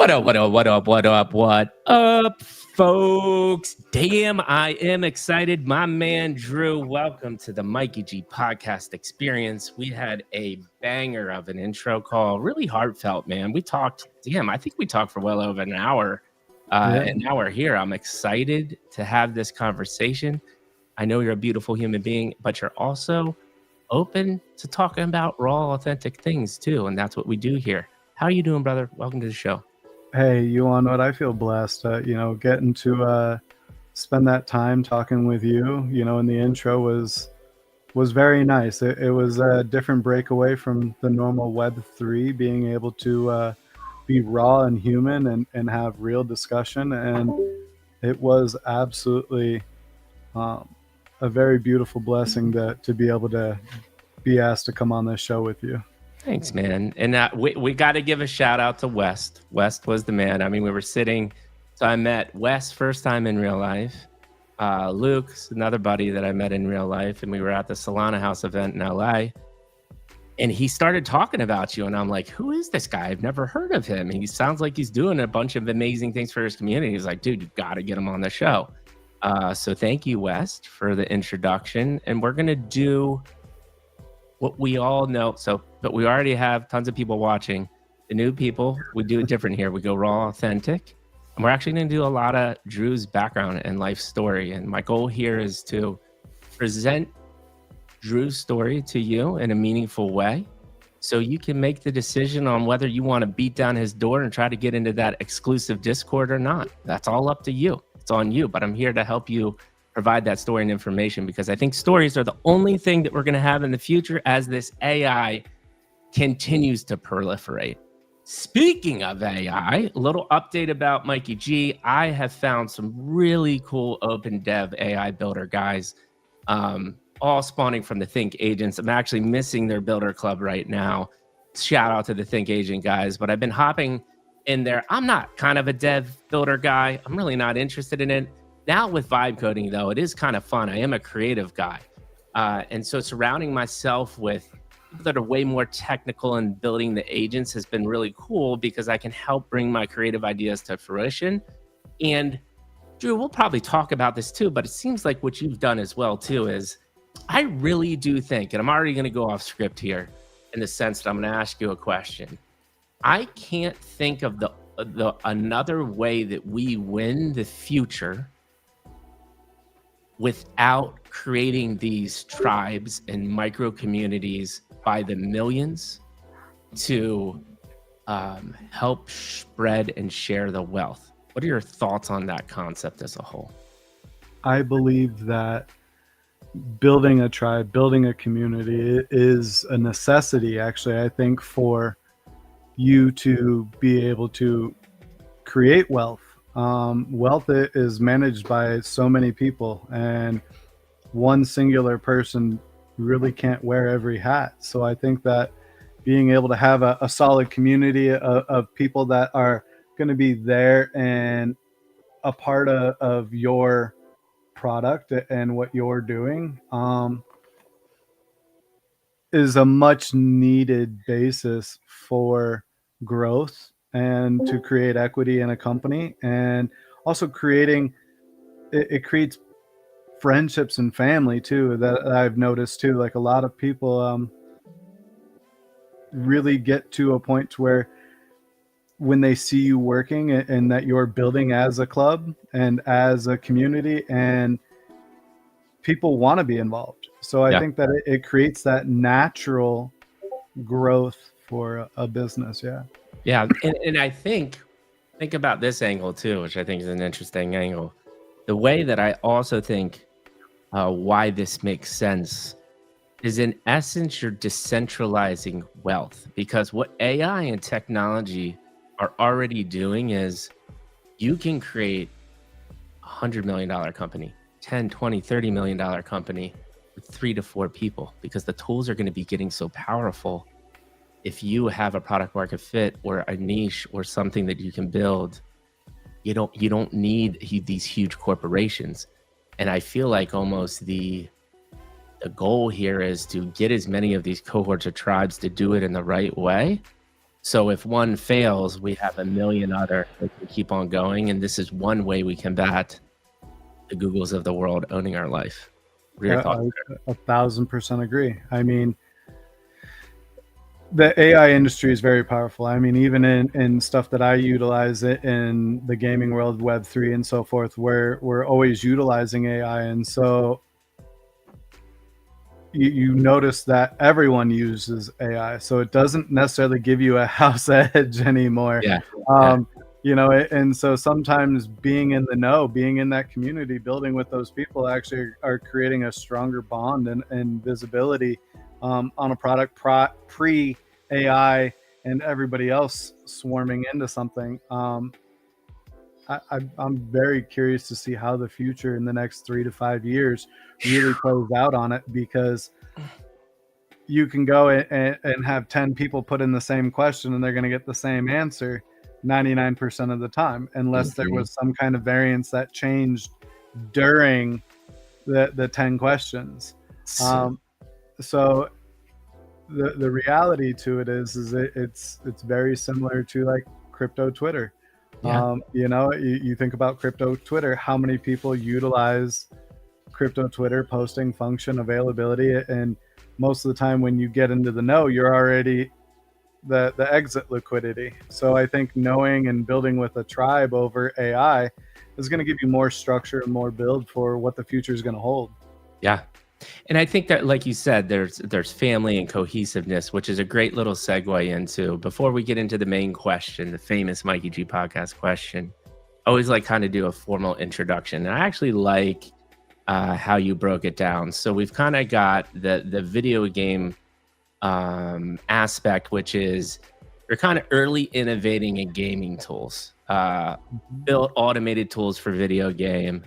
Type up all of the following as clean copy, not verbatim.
What up, folks? Damn, I am excited. My man, Drew, welcome to the Mikey G podcast experience. We had a banger of an intro call, really heartfelt, man. We talked, I think we talked for well over an hour. And now we're here. I'm excited to have this conversation. I know you're a beautiful human being, but you're also open to talking about raw, authentic things too. And that's what we do here. How are you doing, brother? Welcome to the show. Hey, you want what? I feel blessed, getting to spend that time talking with you, in the intro was very nice. It was a different breakaway from the normal Web3, being able to be raw and human and have real discussion. And it was absolutely a very beautiful blessing to be able to be asked to come on this show with you. Thanks, man. And we got to give a shout out to West. West was the man. I mean, we were sitting. So I met West first time in real life. Luke's another buddy that I met in real life. And we were at the Solana House event in LA. And he started talking about you. And I'm like, who is this guy? I've never heard of him. He sounds like he's doing a bunch of amazing things for his community. He's like, dude, you got to get him on the show. So thank you, West, for the introduction. And we're going to do what we all know. But we already have tons of people watching. The new people, we do it different here. We go raw, authentic. And we're actually going to do a lot of Drew's background and life story. And my goal here is to present Drew's story to you in a meaningful way, so you can make the decision on whether you want to beat down his door and try to get into that exclusive Discord or not. That's all up to you. It's on you. But I'm here to help you provide that story and information, because I think stories are the only thing that we're going to have in the future as this AI continues to proliferate. Speaking of AI, a little update about Mikey G. I have found some really cool open dev AI builder guys, all spawning from the Think Agents. I'm actually missing their builder club right now. Shout out to the Think Agent guys, but I've been hopping in there. I'm not kind of a dev builder guy. I'm really not interested in it. Now with vibe coding, though, it is kind of fun. I am a creative guy. And so surrounding myself with people that are way more technical in building the agents has been really cool, because I can help bring my creative ideas to fruition. And Drew, we'll probably talk about this too, but it seems like what you've done as well too is, I really do think, and I'm already going to go off script here in the sense that I'm going to ask you a question. I can't think of the another way that we win the future without creating these tribes and micro communities by the millions to help spread and share the wealth. What are your thoughts on that concept as a whole? I believe that building a tribe, building a community is a necessity, actually, I think, for you to be able to create wealth. Wealth is managed by so many people, and one singular person really can't wear every hat. So I think that being able to have a solid community of people that are going to be there and a part of your product and what you're doing is a much needed basis for growth and to create equity in a company. And also it creates friendships and family too, that I've noticed too. Like a lot of people really get to a point to where when they see you working and that you're building as a club and as a community, and people want to be involved. So I think that it creates that natural growth for a business. Yeah. And I think about this angle too, which I think is an interesting angle. The way that I also think why this makes sense is, in essence, you're decentralizing wealth, because what AI and technology are already doing is you can create $100 million company, 10, 20, $30 million company with 3 to 4 people, because the tools are going to be getting so powerful. If you have a product market fit or a niche or something that you can build, you don't need these huge corporations. And I feel like almost the goal here is to get as many of these cohorts or tribes to do it in the right way, So if one fails, we have a million other that can keep on going. And this is one way we combat the Googles of the world owning our life. What are your thoughts I 1,000% agree. I mean, the AI industry is very powerful. I mean, even in stuff that I utilize it in the gaming world, Web3 and so forth, where we're always utilizing AI. And so you notice that everyone uses AI. So it doesn't necessarily give you a house edge anymore. Yeah. You know, and so sometimes being in the know, being in that community, building with those people actually are creating a stronger bond and visibility on a product pre AI and everybody else swarming into something. I'm very curious to see how the future in the next 3 to 5 years really plays out on it, because you can go and have 10 people put in the same question and they're going to get the same answer 99% of the time, unless there was some kind of variance that changed during the 10 questions. So the reality to it is it's very similar to like crypto Twitter. Yeah. You know, you think about crypto Twitter, how many people utilize crypto Twitter posting function availability, and most of the time when you get into the know, you're already the exit liquidity. So I think knowing and building with a tribe over AI is going to give you more structure and more build for what the future is going to hold. Yeah. And I think that, like you said, there's family and cohesiveness, which is a great little segue into, before we get into the main question, the famous Mikey G podcast question, I always like kind of do a formal introduction. And I actually like how you broke it down. So we've kind of got the video game aspect, which is you're kind of early innovating in gaming tools, built automated tools for video game,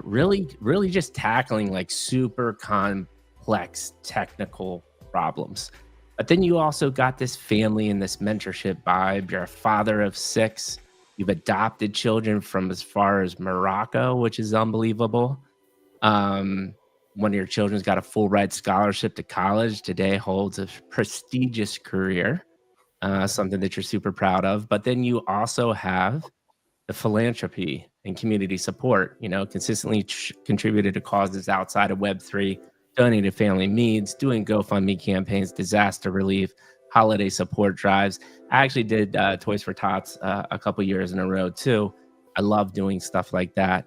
really just tackling like super complex technical problems. But then you also got this family and this mentorship vibe. You're a father of 6. You've adopted children from as far as Morocco, which is unbelievable. One of your children's got a full ride scholarship to college, today holds a prestigious career, something that you're super proud of. But then you also have the philanthropy and community support, you know, consistently contributed to causes outside of Web3, donating to family needs, doing GoFundMe campaigns, disaster relief, holiday support drives. I actually did Toys for Tots a couple years in a row too. I love doing stuff like that.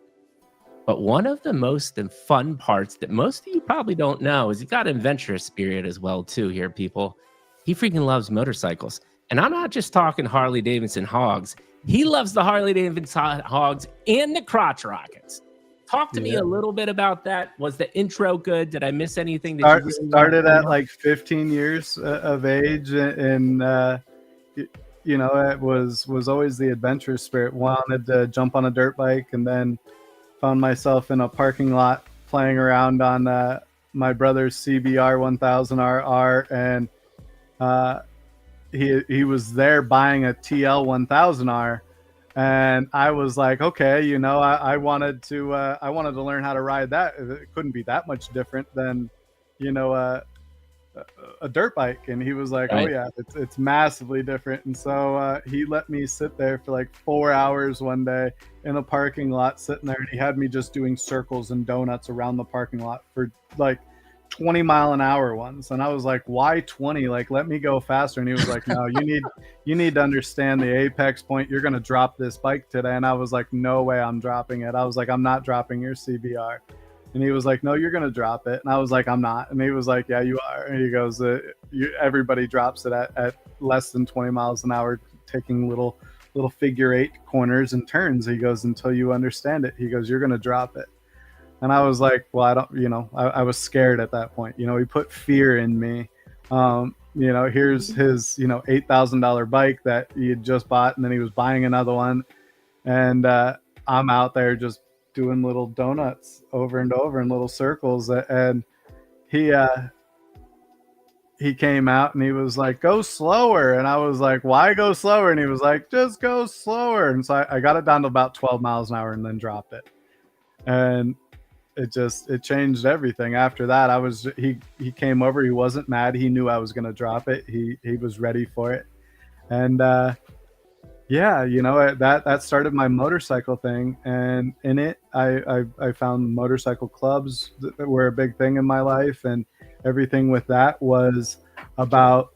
But one of the most fun parts that most of you probably don't know is he got an adventurous spirit as well too here, people. He freaking loves motorcycles. And I'm not just talking Harley Davidson hogs. He loves the Harley Davidson hogs and the crotch rockets. Talk to me a little bit about that. Was the intro good? Did I miss anything? That started at like 15 years of age, and you know, it was always the adventurous spirit. Wanted to jump on a dirt bike, and then found myself in a parking lot playing around on my brother's CBR 1000RR, and he was there buying a TL 1000R, and I was like, okay, you know, I wanted to learn how to ride that. It couldn't be that much different than, you know, a dirt bike. And he was like, right. Oh yeah, it's massively different. And so he let me sit there for like 4 hours one day in a parking lot, sitting there, and he had me just doing circles and donuts around the parking lot for like 20-mile-an-hour ones. And I was like, why 20? Like, let me go faster. And he was like, no, you need to understand the apex point. You're going to drop this bike today. And I was like, no way I'm dropping it. I was like, I'm not dropping your CBR. And he was like, no, you're going to drop it. And I was like, I'm not. And he was like, yeah, you are. And he goes, everybody drops it at less than 20 miles an hour, taking little figure 8 corners and turns. He goes, until you understand it. He goes, you're going to drop it. And I was like, well, I don't, you know, I was scared at that point. You know, he put fear in me. You know, here's his, you know, $8,000 bike that he had just bought, and then he was buying another one. And I'm out there just doing little donuts over and over in little circles. And he came out and he was like, go slower. And I was like, why go slower? And he was like, just go slower. And so I got it down to about 12 miles an hour and then dropped it. And it changed everything. After that, he came over. He wasn't mad. He knew I was going to drop it. He was ready for it. And yeah, that started my motorcycle thing, and in it, I found motorcycle clubs that were a big thing in my life, and everything with that was about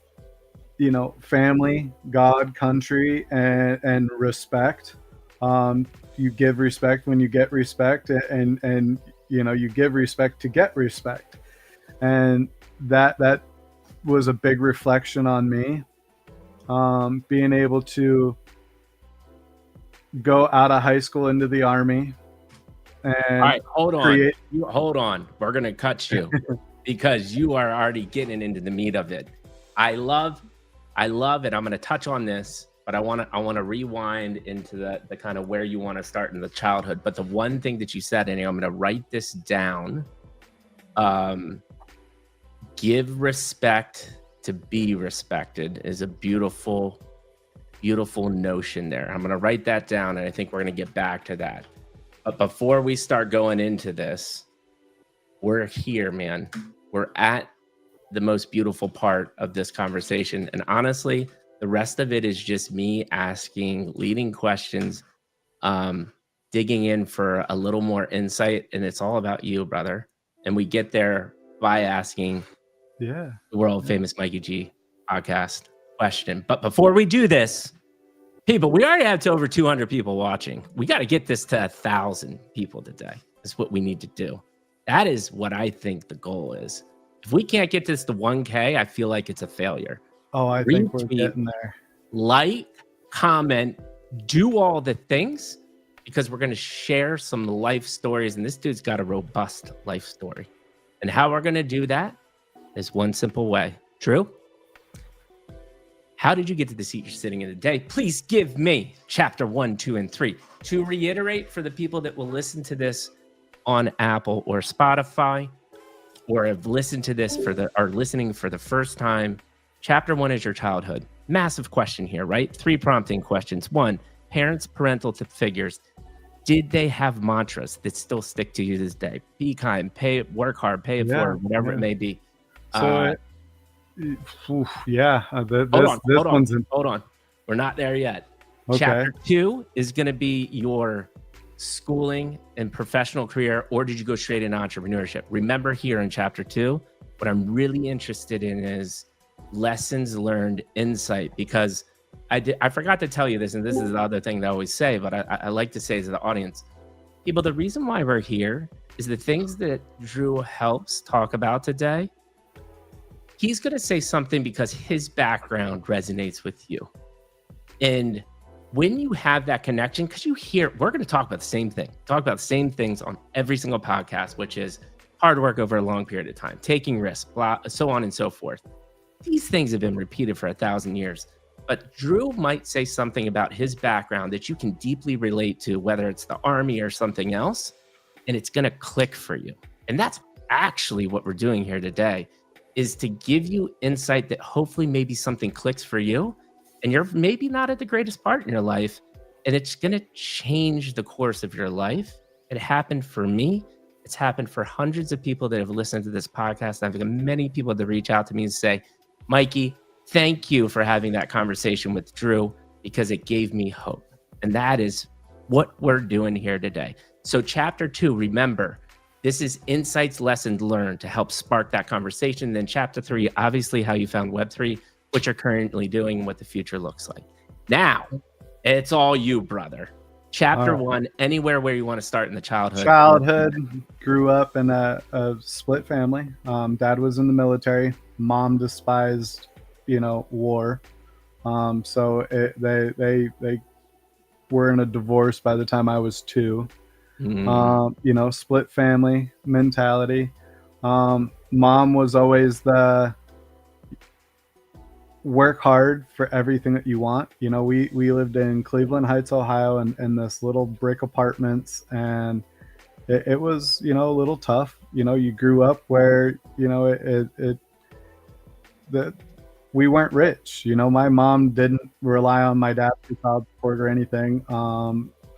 family, God, country, and respect. You give respect when you get respect, and you give respect to get respect, and that was a big reflection on me. Being able to go out of high school into the Army and All right, hold on. create. Hold on. We're gonna cut you because you are already getting into the meat of it. I love it. I'm gonna touch on this, but I wanna rewind into the kind of where you want to start in the childhood. But the one thing that you said, and I'm gonna write this down. Give respect to be respected is a beautiful notion there. I'm going to write that down, and I think we're going to get back to that. But before we start going into this, we're here, man. We're at the most beautiful part of this conversation. And honestly, the rest of it is just me asking leading questions, digging in for a little more insight. And it's all about you, brother. And we get there by asking the world famous Mikey G podcast question. But before we do this, people, we already have to over 200 people watching. We got to get this to 1,000 people today. That's what we need to do. That is what I think the goal is. If we can't get this to 1K, I feel like it's a failure. Oh, I think we're getting there. Like, comment, do all the things, because we're going to share some life stories. And this dude's got a robust life story. And how we're going to do that is one simple way. Drew, how did you get to the seat you're sitting in today? Please give me chapter 1, 2, and 3. To reiterate for the people that will listen to this on Apple or Spotify, or have listened to this are listening for the first time, chapter 1 is your childhood. Massive question here, right? 3 prompting questions. 1, parents, parental figures. Did they have mantras that still stick to you this day? Be kind, work hard, pay it forward, whatever it may be. So, hold on. We're not there yet. Okay. Chapter 2 is going to be your schooling and professional career, or did you go straight into entrepreneurship? Remember, here in chapter 2, what I'm really interested in is lessons learned, insight, because I forgot to tell you this, and this is the other thing that I always say, but I like to say to the audience, people, the reason why we're here is the things that Drew helps talk about today. He's going to say something because his background resonates with you. And when you have that connection, because we're going to talk about the same thing, talk about the same things on every single podcast, which is hard work over a long period of time, taking risks, blah, so on and so forth. These things have been repeated for 1,000 years. But Drew might say something about his background that you can deeply relate to, whether it's the Army or something else, and it's going to click for you. And that's actually what we're doing here today, is to give you insight that hopefully maybe something clicks for you, and you're maybe not at the greatest part in your life, and it's going to change the course of your life. It happened for me. It's happened for hundreds of people that have listened to this podcast. I've got many people that reach out to me and say, Mikey, thank you for having that conversation with Drew, because it gave me hope. And that is what we're doing here today. So chapter 2, remember, this is insights, lessons learned to help spark that conversation. Then chapter 3, obviously how you found Web3, what you're currently doing, and what the future looks like. Now, it's all you, brother. Chapter 1, anywhere where you want to start in the childhood. Grew up in a split family. Dad was in the military. Mom despised, war. So they were in a divorce by the time I was 2. Split family mentality. Mom was always the work hard for everything that you want. We lived in Cleveland Heights, Ohio, in this little brick apartments, and it was, a little tough. You grew up where, we weren't rich. My mom didn't rely on my dad for child support or anything.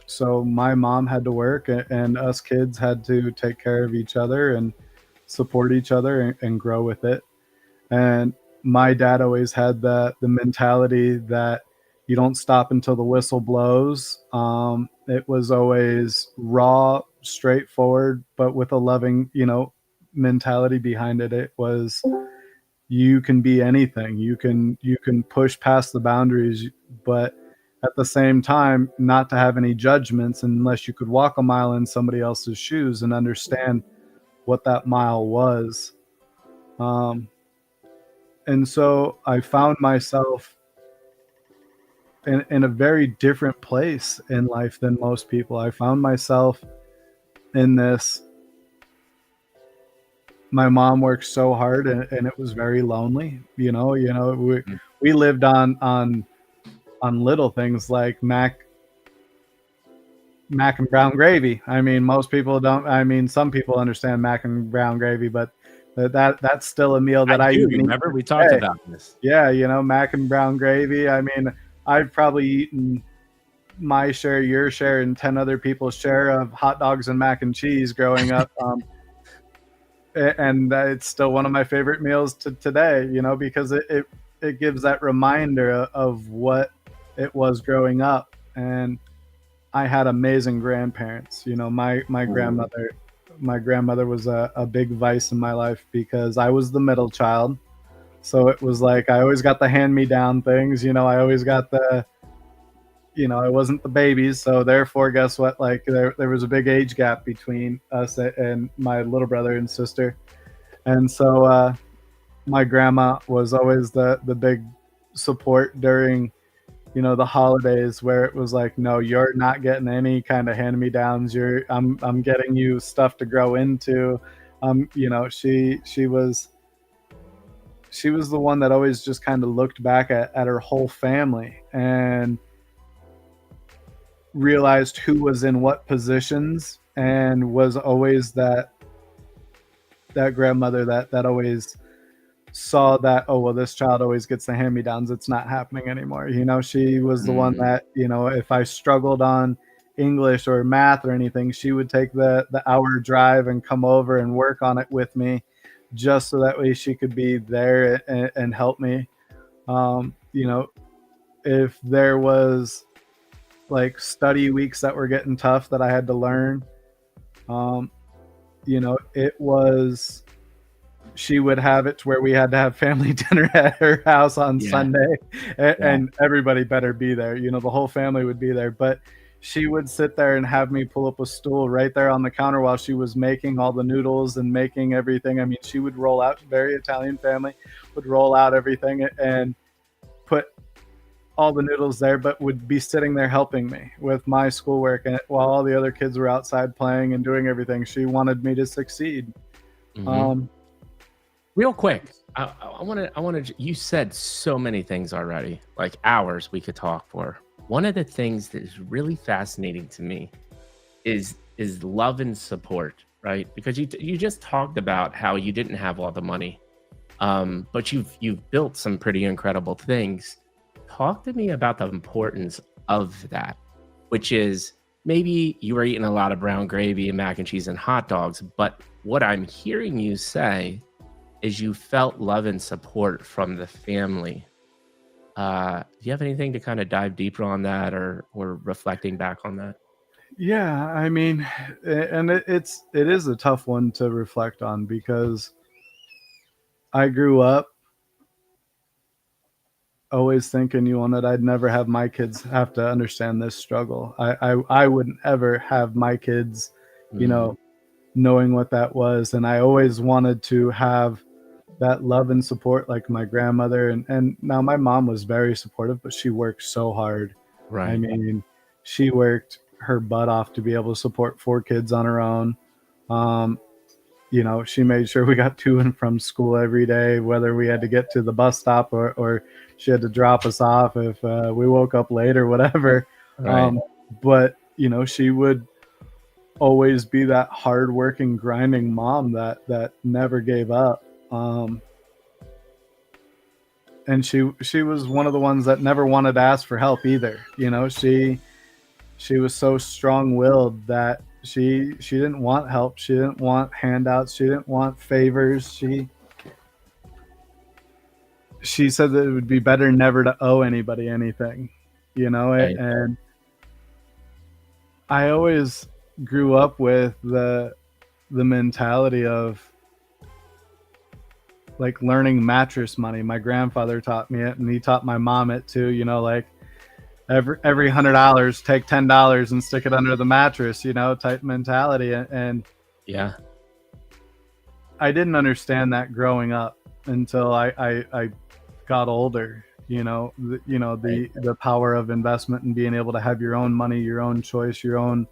So my mom had to work, and us kids had to take care of each other and support each other and grow with it. And my dad always had the mentality that you don't stop until the whistle blows. It was always raw, straightforward, but with a loving, mentality behind it. It was, you can be anything. You can push past the boundaries, but at the same time, not to have any judgments unless you could walk a mile in somebody else's shoes and understand what that mile was. Um, and so I found myself in a very different place in life than most people. I found myself in this. My mom worked so hard, and it was very lonely. We lived on little things like mac and brown gravy. I mean, most people don't. I mean, some people understand mac and brown gravy, but that's still a meal that I do. even eat Remember, we talked today. about this. Yeah, mac and brown gravy. I mean, I've probably eaten my share, your share, and 10 other people's share of hot dogs and mac and cheese growing up. And it's still one of my favorite meals to today, because it gives that reminder of what it was growing up. And I had amazing grandparents. My grandmother was a big vice in my life because I was the middle child. So it was like I always got the hand-me-down things. I always got I wasn't the babies. So therefore, guess what? Like there was a big age gap between us and my little brother and sister. And so my grandma was always the big support during, the holidays, where it was like, no, you're not getting any kind of hand-me-downs. I'm getting you stuff to grow into. She was the one that always just kind of looked back at her whole family and realized who was in what positions, and was always that grandmother that always saw that, oh, well, this child always gets the hand-me-downs. It's not happening anymore. She was the one that, if I struggled on English or math or anything, she would take the hour drive and come over and work on it with me, just so that way she could be there and help me. If there was like study weeks that were getting tough that I had to learn, it was, she would have it to where we had to have family dinner at her house on Sunday, and everybody better be there. The whole family would be there, but she would sit there and have me pull up a stool right there on the counter while she was making all the noodles and making everything. I mean, she would roll out, very Italian family, would roll out everything and put all the noodles there, but would be sitting there helping me with my schoolwork, and while all the other kids were outside playing and doing everything. She wanted me to succeed. Real quick, I want to. You said so many things already, like hours we could talk for. One of the things that is really fascinating to me is love and support, right? Because you just talked about how you didn't have all the money, but you've built some pretty incredible things. Talk to me about the importance of that, which is, maybe you were eating a lot of brown gravy and mac and cheese and hot dogs, but what I'm hearing you say is you felt love and support from the family. Do you have anything to kind of dive deeper on that, or reflecting back on that? Yeah, I mean, and it is a tough one to reflect on, because I grew up always thinking, that I'd never have my kids have to understand this struggle. I wouldn't ever have my kids, knowing what that was. And I always wanted to have that love and support, like my grandmother. And now my mom was very supportive, but she worked so hard. Right. I mean, she worked her butt off to be able to support 4 kids on her own. She made sure we got to and from school every day, whether we had to get to the bus stop or she had to drop us off if we woke up late or whatever. Right. But, she would always be that hardworking, grinding mom that never gave up. And she was one of the ones that never wanted to ask for help either. She was so strong-willed that she didn't want help. She didn't want handouts. She didn't want favors. She said that it would be better never to owe anybody anything. you know, Right. and I always grew up with the mentality of like learning mattress money. My grandfather taught me it, and he taught my mom it too. You know, like every $100, take $10 and stick it under the mattress. You know, type mentality. And Yeah. I didn't understand that growing up until I got older. You know, the power of investment and being able to have your own money, your own choice, your own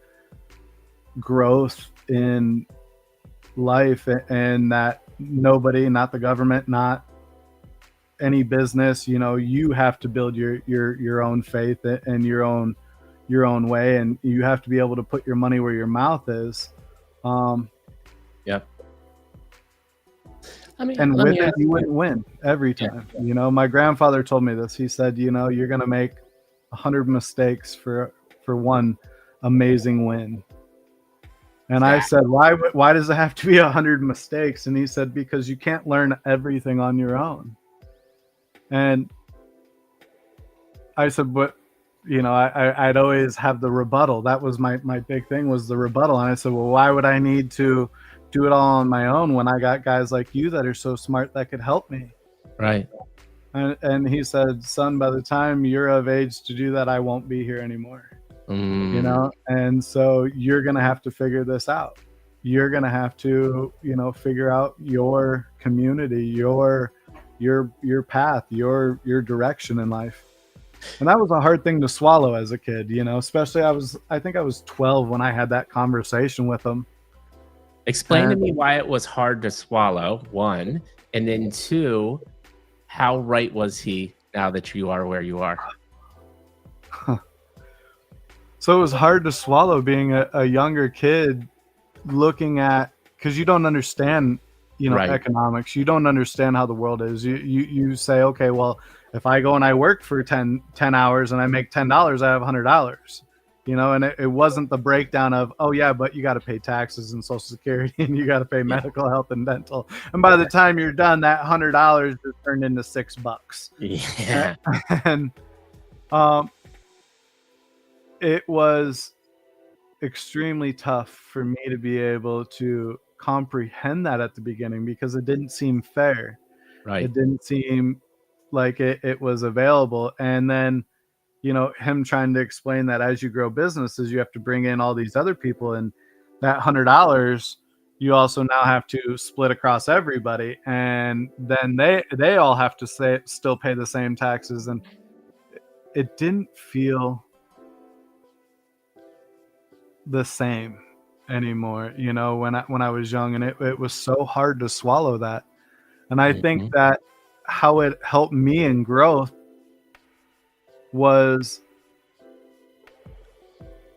growth in life, and that nobody, not the government, not any business, you know, you have to build your own faith and your own way, and you have to be able to put your money where your mouth is. Yep. And with it, you wouldn't win every time. Yeah. You know, my grandfather told me this. He said, you know, you're going to make 100 mistakes for one amazing win. And I said, why does it have to be 100 mistakes? And he said, because you can't learn everything on your own. And I said, but, you know, I'd always have the rebuttal. That was my big thing, was the rebuttal. And I said, well, why would I need to do it all on my own when I got guys like you that are so smart that could help me? Right. And he said, son, by the time you're of age to do that, I won't be here anymore. You know, and so you're going to have to figure this out. You're going to have to, you know, figure out your community, your path, your direction in life. And that was a hard thing to swallow as a kid, you know, especially I think I was 12 when I had that conversation with him. Explain to me why it was hard to swallow, one, and then two, how right was he now that you are where you are? So it was hard to swallow being a younger kid, looking at, because you don't understand, you know, economics. You don't understand how the world is. You say, okay, well, if I go and I work for 10 hours and I make $10, I have $100. You know, and it wasn't the breakdown of, oh yeah, but you got to pay taxes and Social Security, and you got to pay medical, health, and dental. And by the time you're done, that $100 is turned into $6. Yeah. And it was extremely tough for me to be able to comprehend that at the beginning, because it didn't seem fair. Right. It didn't seem like it was available. And then, you know, him trying to explain that as you grow businesses, you have to bring in all these other people, and that $100 you also now have to split across everybody, and then they all have to still pay the same taxes. And it didn't feel the same anymore, you know, when I was young, and it was so hard to swallow that. And I think that how it helped me in growth was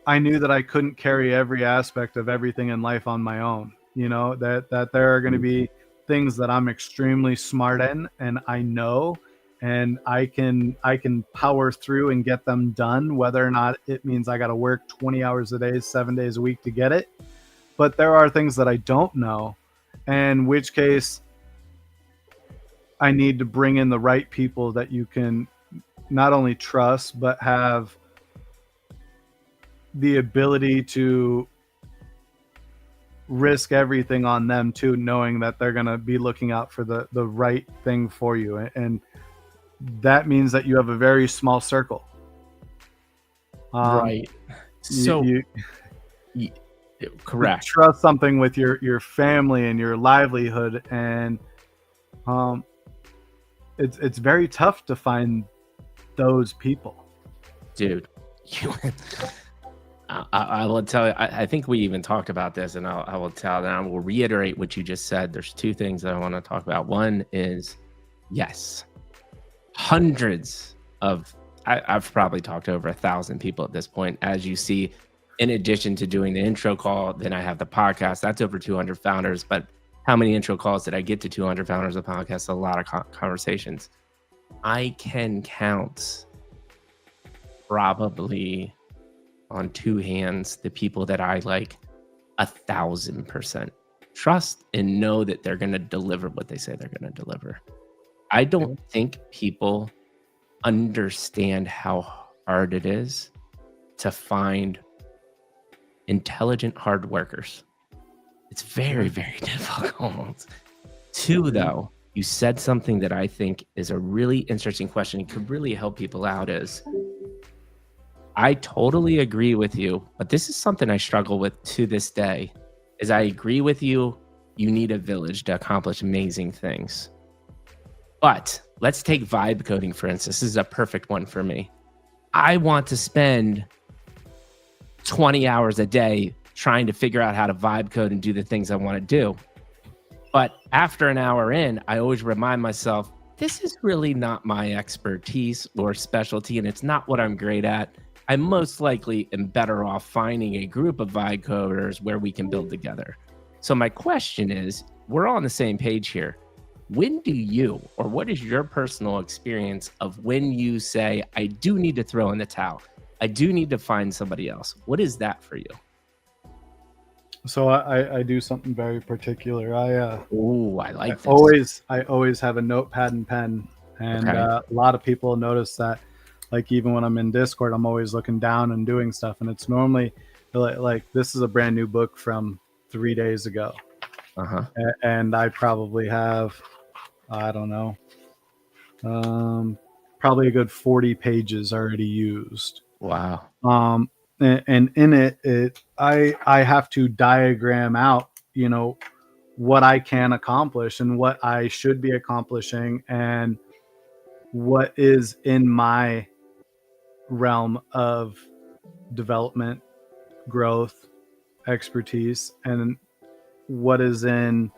I knew that I couldn't carry every aspect of everything in life on my own. You know, that there are going to be things that I'm extremely smart in, and I know, and I can power through and get them done, whether or not it means I got to work 20 hours a day, 7 days a week to get it. But there are things that I don't know, in which case I need to bring in the right people that you can not only trust, but have the ability to risk everything on them too, knowing that they're going to be looking out for the right thing for you. And that means that you have a very small circle. Right. So correct. You trust something with your family and your livelihood. And it's very tough to find those people. Dude, I will tell you, I think we even talked about this, and I will tell, and I will reiterate what you just said. There's two things that I want to talk about. One is, yes, hundreds of, I've probably talked to over 1,000 people at this point. As you see, in addition to doing the intro call, then I have the podcast. That's over 200 founders. But how many intro calls did I get to 200 founders of podcasts? A lot of conversations. I can count probably on two hands the people that I 1,000% trust and know that they're going to deliver what they say they're going to deliver. I don't think people understand how hard it is to find intelligent hard workers. It's very, very difficult. Two, though, you said something that I think is a really interesting question and could really help people out is, I totally agree with you, but this is something I struggle with to this day, is I agree with you, you need a village to accomplish amazing things. But let's take vibe coding, for instance. This is a perfect one for me. I want to spend 20 hours a day trying to figure out how to vibe code and do the things I want to do. But after an hour in, I always remind myself, this is really not my expertise or specialty, and it's not what I'm great at. I most likely am better off finding a group of vibe coders where we can build together. So my question is, we're all on the same page here. When do you, or what is your personal experience of when you say, I do need to throw in the towel? I do need to find somebody else. What is that for you? So I do something very particular. I like this. I always have a notepad and pen, and Okay. a lot of people notice that. Like even when I'm in Discord, I'm always looking down and doing stuff, and it's normally like this is a brand new book from 3 days ago, and I probably have, I don't know, probably a good 40 pages already used. Wow. And in it, I have to diagram out, you know, what I can accomplish and what I should be accomplishing and what is in my realm of development, growth, expertise, and what is in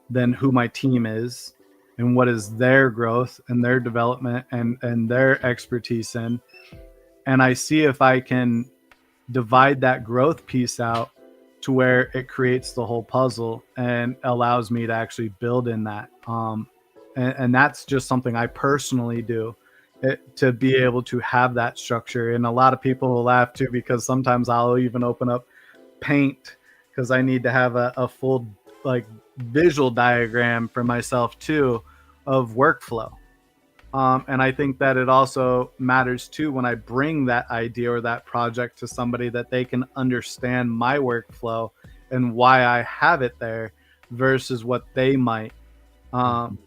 then who my team is and what is their growth and their development and their expertise in. And I see if I can divide that growth piece out to where it creates the whole puzzle and allows me to actually build in that. And that's just something I personally do to be able to have that structure. And a lot of people will laugh too, because sometimes I'll even open up Paint because I need to have a full like visual diagram for myself too of workflow. And I think that it also matters too when I bring that idea or that project to somebody, that they can understand my workflow and why I have it there versus what they might. And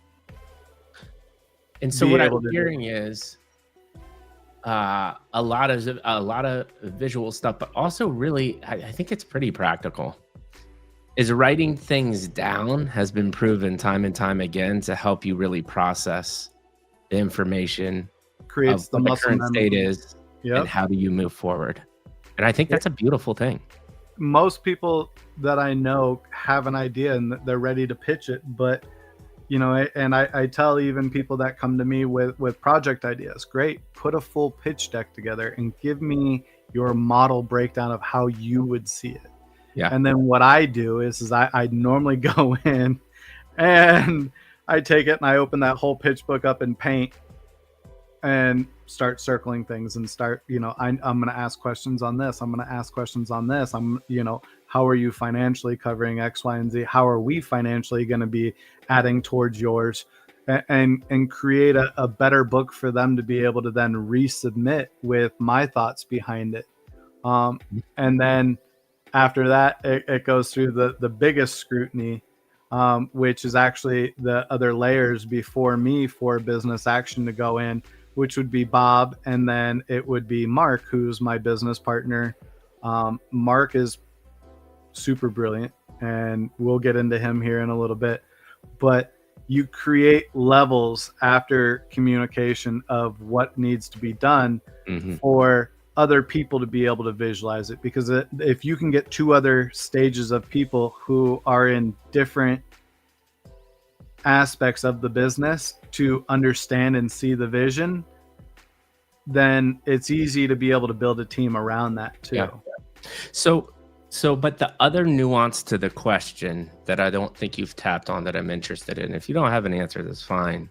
so what I'm hearing is a lot of visual stuff, but also really, I think it's pretty practical. Is writing things down has been proven time and time again to help you really process the information, creates of what the current state is, and how do you move forward. And I think that's a beautiful thing. Most people that I know have an idea and they're ready to pitch it, but you know, and I tell even people that come to me with project ideas, great, put a full pitch deck together and give me your model breakdown of how you would see it. Yeah. And then what I do is I normally go in and I take it and I open that whole pitch book up in Paint and start circling things and start, you know, I'm going to ask questions on this. I'm going to ask questions on this. You know, how are you financially covering X, Y, and Z? How are we financially going to be adding towards yours? And create a better book for them to be able to then resubmit with my thoughts behind it. And then after that, it goes through the biggest scrutiny, which is actually the other layers before me for business action to go in, which would be Bob, and then it would be Mark, who's my business partner. Mark is super brilliant, and we'll get into him here in a little bit. But you create levels after communication of what needs to be done for other people to be able to visualize it. Because if you can get two other stages of people who are in different aspects of the business to understand and see the vision, then it's easy to be able to build a team around that too. Yeah. So, but the other nuance to the question that I don't think you've tapped on that I'm interested in, if you don't have an answer, that's fine,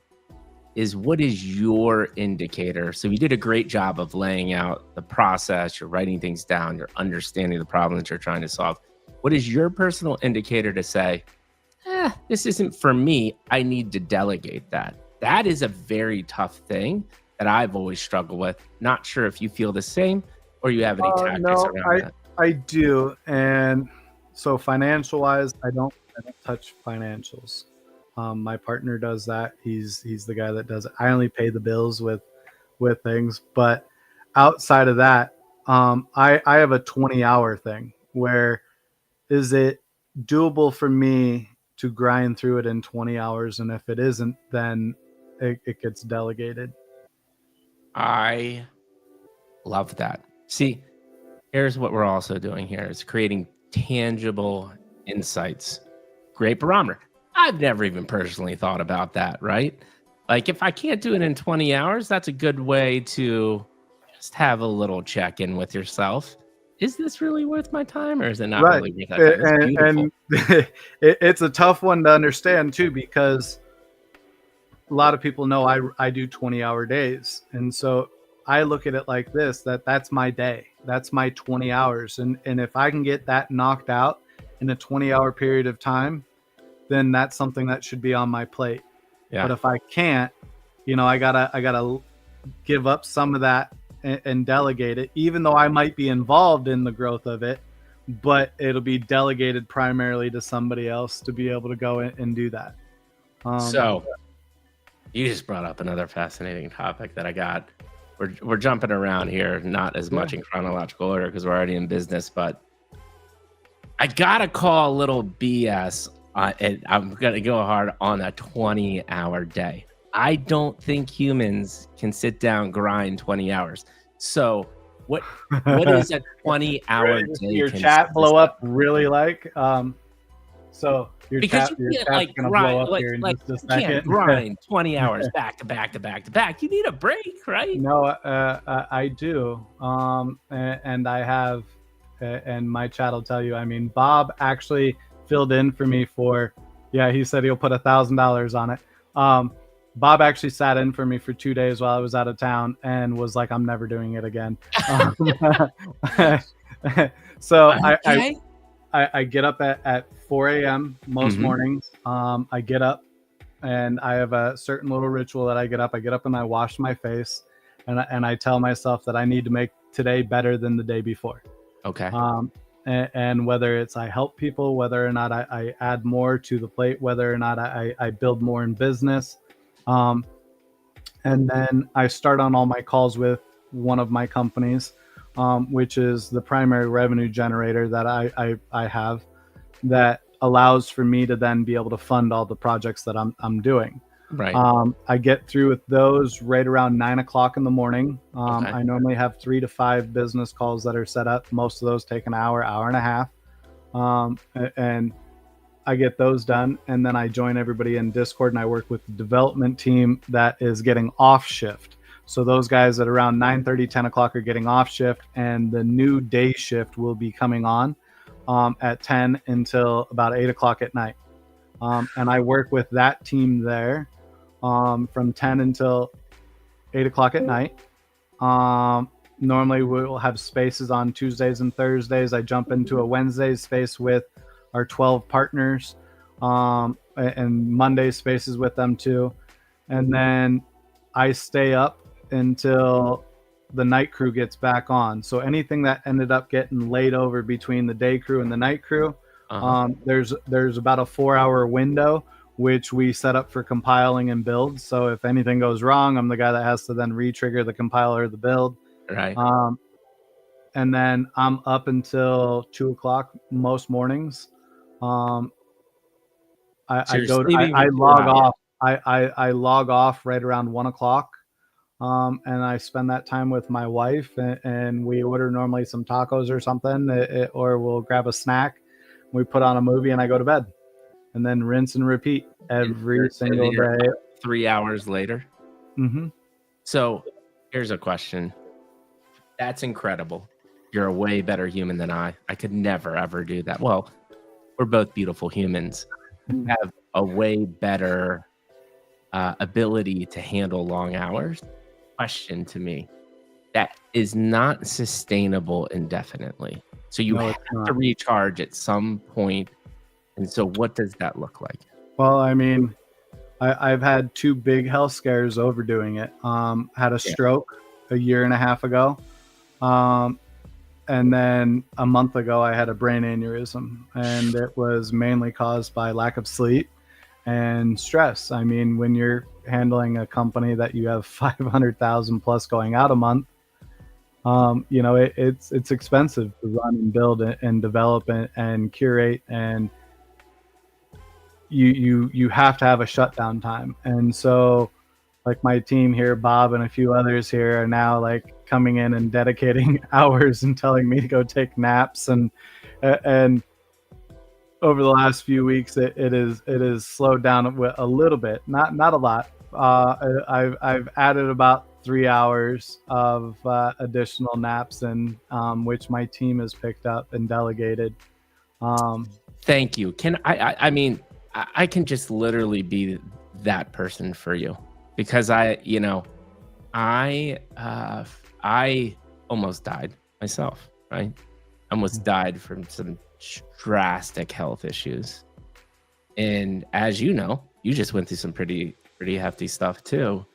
is what is your indicator? So you did a great job of laying out the process, you're writing things down, you're understanding the problem that you're trying to solve. What is your personal indicator to say, this isn't for me, I need to delegate that? That is a very tough thing that I've always struggled with. Not sure if you feel the same or you have any tactics No, around that. I do. And so financial wise, I don't touch financials. My partner does that. He's the guy that does it. I only pay the bills with things. But outside of that, I have a 20-hour thing where is it doable for me to grind through it in 20 hours? And if it isn't, then it gets delegated. I love that. See, here's what we're also doing here is creating tangible insights. Great barometer. I've never even personally thought about that, right? Like if I can't do it in 20 hours, that's a good way to just have a little check-in with yourself. Is this really worth my time or is it not Right. really worth that time? It's beautiful. And it's a tough one to understand too, because a lot of people know I do 20-hour days. And so I look at it like this, that's my day. That's my 20 hours. And if I can get that knocked out in a 20-hour period of time, then that's something that should be on my plate. Yeah. But if I can't, I gotta give up some of that and delegate it, even though I might be involved in the growth of it, but it'll be delegated primarily to somebody else to be able to go in and do that. So you just brought up another fascinating topic that I got. We're jumping around here, not as much in chronological order because we're already in business, but I gotta call a little BS. And I'm gonna go hard on a 20-hour day. I don't think humans can sit down, grind 20 hours. So what is a 20-hour day? Your chat blow up really like so your because chat's you can't gonna grind, blow up here in just a you second. can't grind 20 hours back to back to back to back. You need a break, right? No, I do. And I have, and my chat will tell you. I mean, Bob actually filled in for me for, he said he'll put $1,000 on it. Bob actually sat in for me for 2 days while I was out of town and was like, I'm never doing it again. So Okay. I get up at 4 a.m. most mornings. I get up and I have a certain little ritual that I get up and I wash my face and I tell myself that I need to make today better than the day before. Okay. And whether it's I help people, whether or not I add more to the plate, whether or not I build more in business. And then I start on all my calls with one of my companies, which is the primary revenue generator that I have that allows for me to then be able to fund all the projects that I'm doing. Right. I get through with those right around 9 o'clock in the morning. Okay. I normally have 3 to 5 business calls that are set up. Most of those take an hour and a half. And I get those done. And then I join everybody in Discord and I work with the development team that is getting off shift. So those guys at around 9:30, 10 o'clock are getting off shift and the new day shift will be coming on at 10 until about 8 o'clock at night. And I work with that team there from 10 until 8 o'clock at night. Normally we'll have spaces on Tuesdays and Thursdays. I jump into a Wednesday space with our 12 partners and Monday spaces with them too. And then I stay up until the night crew gets back on. So anything that ended up getting laid over between the day crew and the night crew, there's about a 4-hour window which we set up for compiling and build. So if anything goes wrong, I'm the guy that has to then re-trigger the compiler or the build. Right. And then I'm up until 2 o'clock most mornings. I log off. I log off right around 1 o'clock. And I spend that time with my wife and we order normally some tacos or something, or we'll grab a snack. We put on a movie and I go to bed and then rinse and repeat every single day. 3 hours later. Mm-hmm. So here's a question. That's incredible. You're a way better human than I could never, ever do that. Well, we're both beautiful humans. Have a way better ability to handle long hours. Question to me. That is not sustainable indefinitely. So you have to recharge at some point. And so what does that look like? Well, I mean, I've had 2 big health scares overdoing it. Had a stroke a year and a half ago. And then a month ago, I had a brain aneurysm, and it was mainly caused by lack of sleep and stress. I mean, when you're handling a company that you have 500,000 plus going out a month, you know, it's expensive to run and build and develop and curate, and you have to have a shutdown time. And so, like, my team here, Bob and a few others here, are now like coming in and dedicating hours and telling me to go take naps, and over the last few weeks it is slowed down a little bit, not a lot. I've added about 3 hours of additional naps, and which my team has picked up and delegated. Thank you. Can I mean, I can just literally be that person for you, because I almost died myself, right? Almost died from some drastic health issues. And as you know, you just went through some pretty hefty stuff too.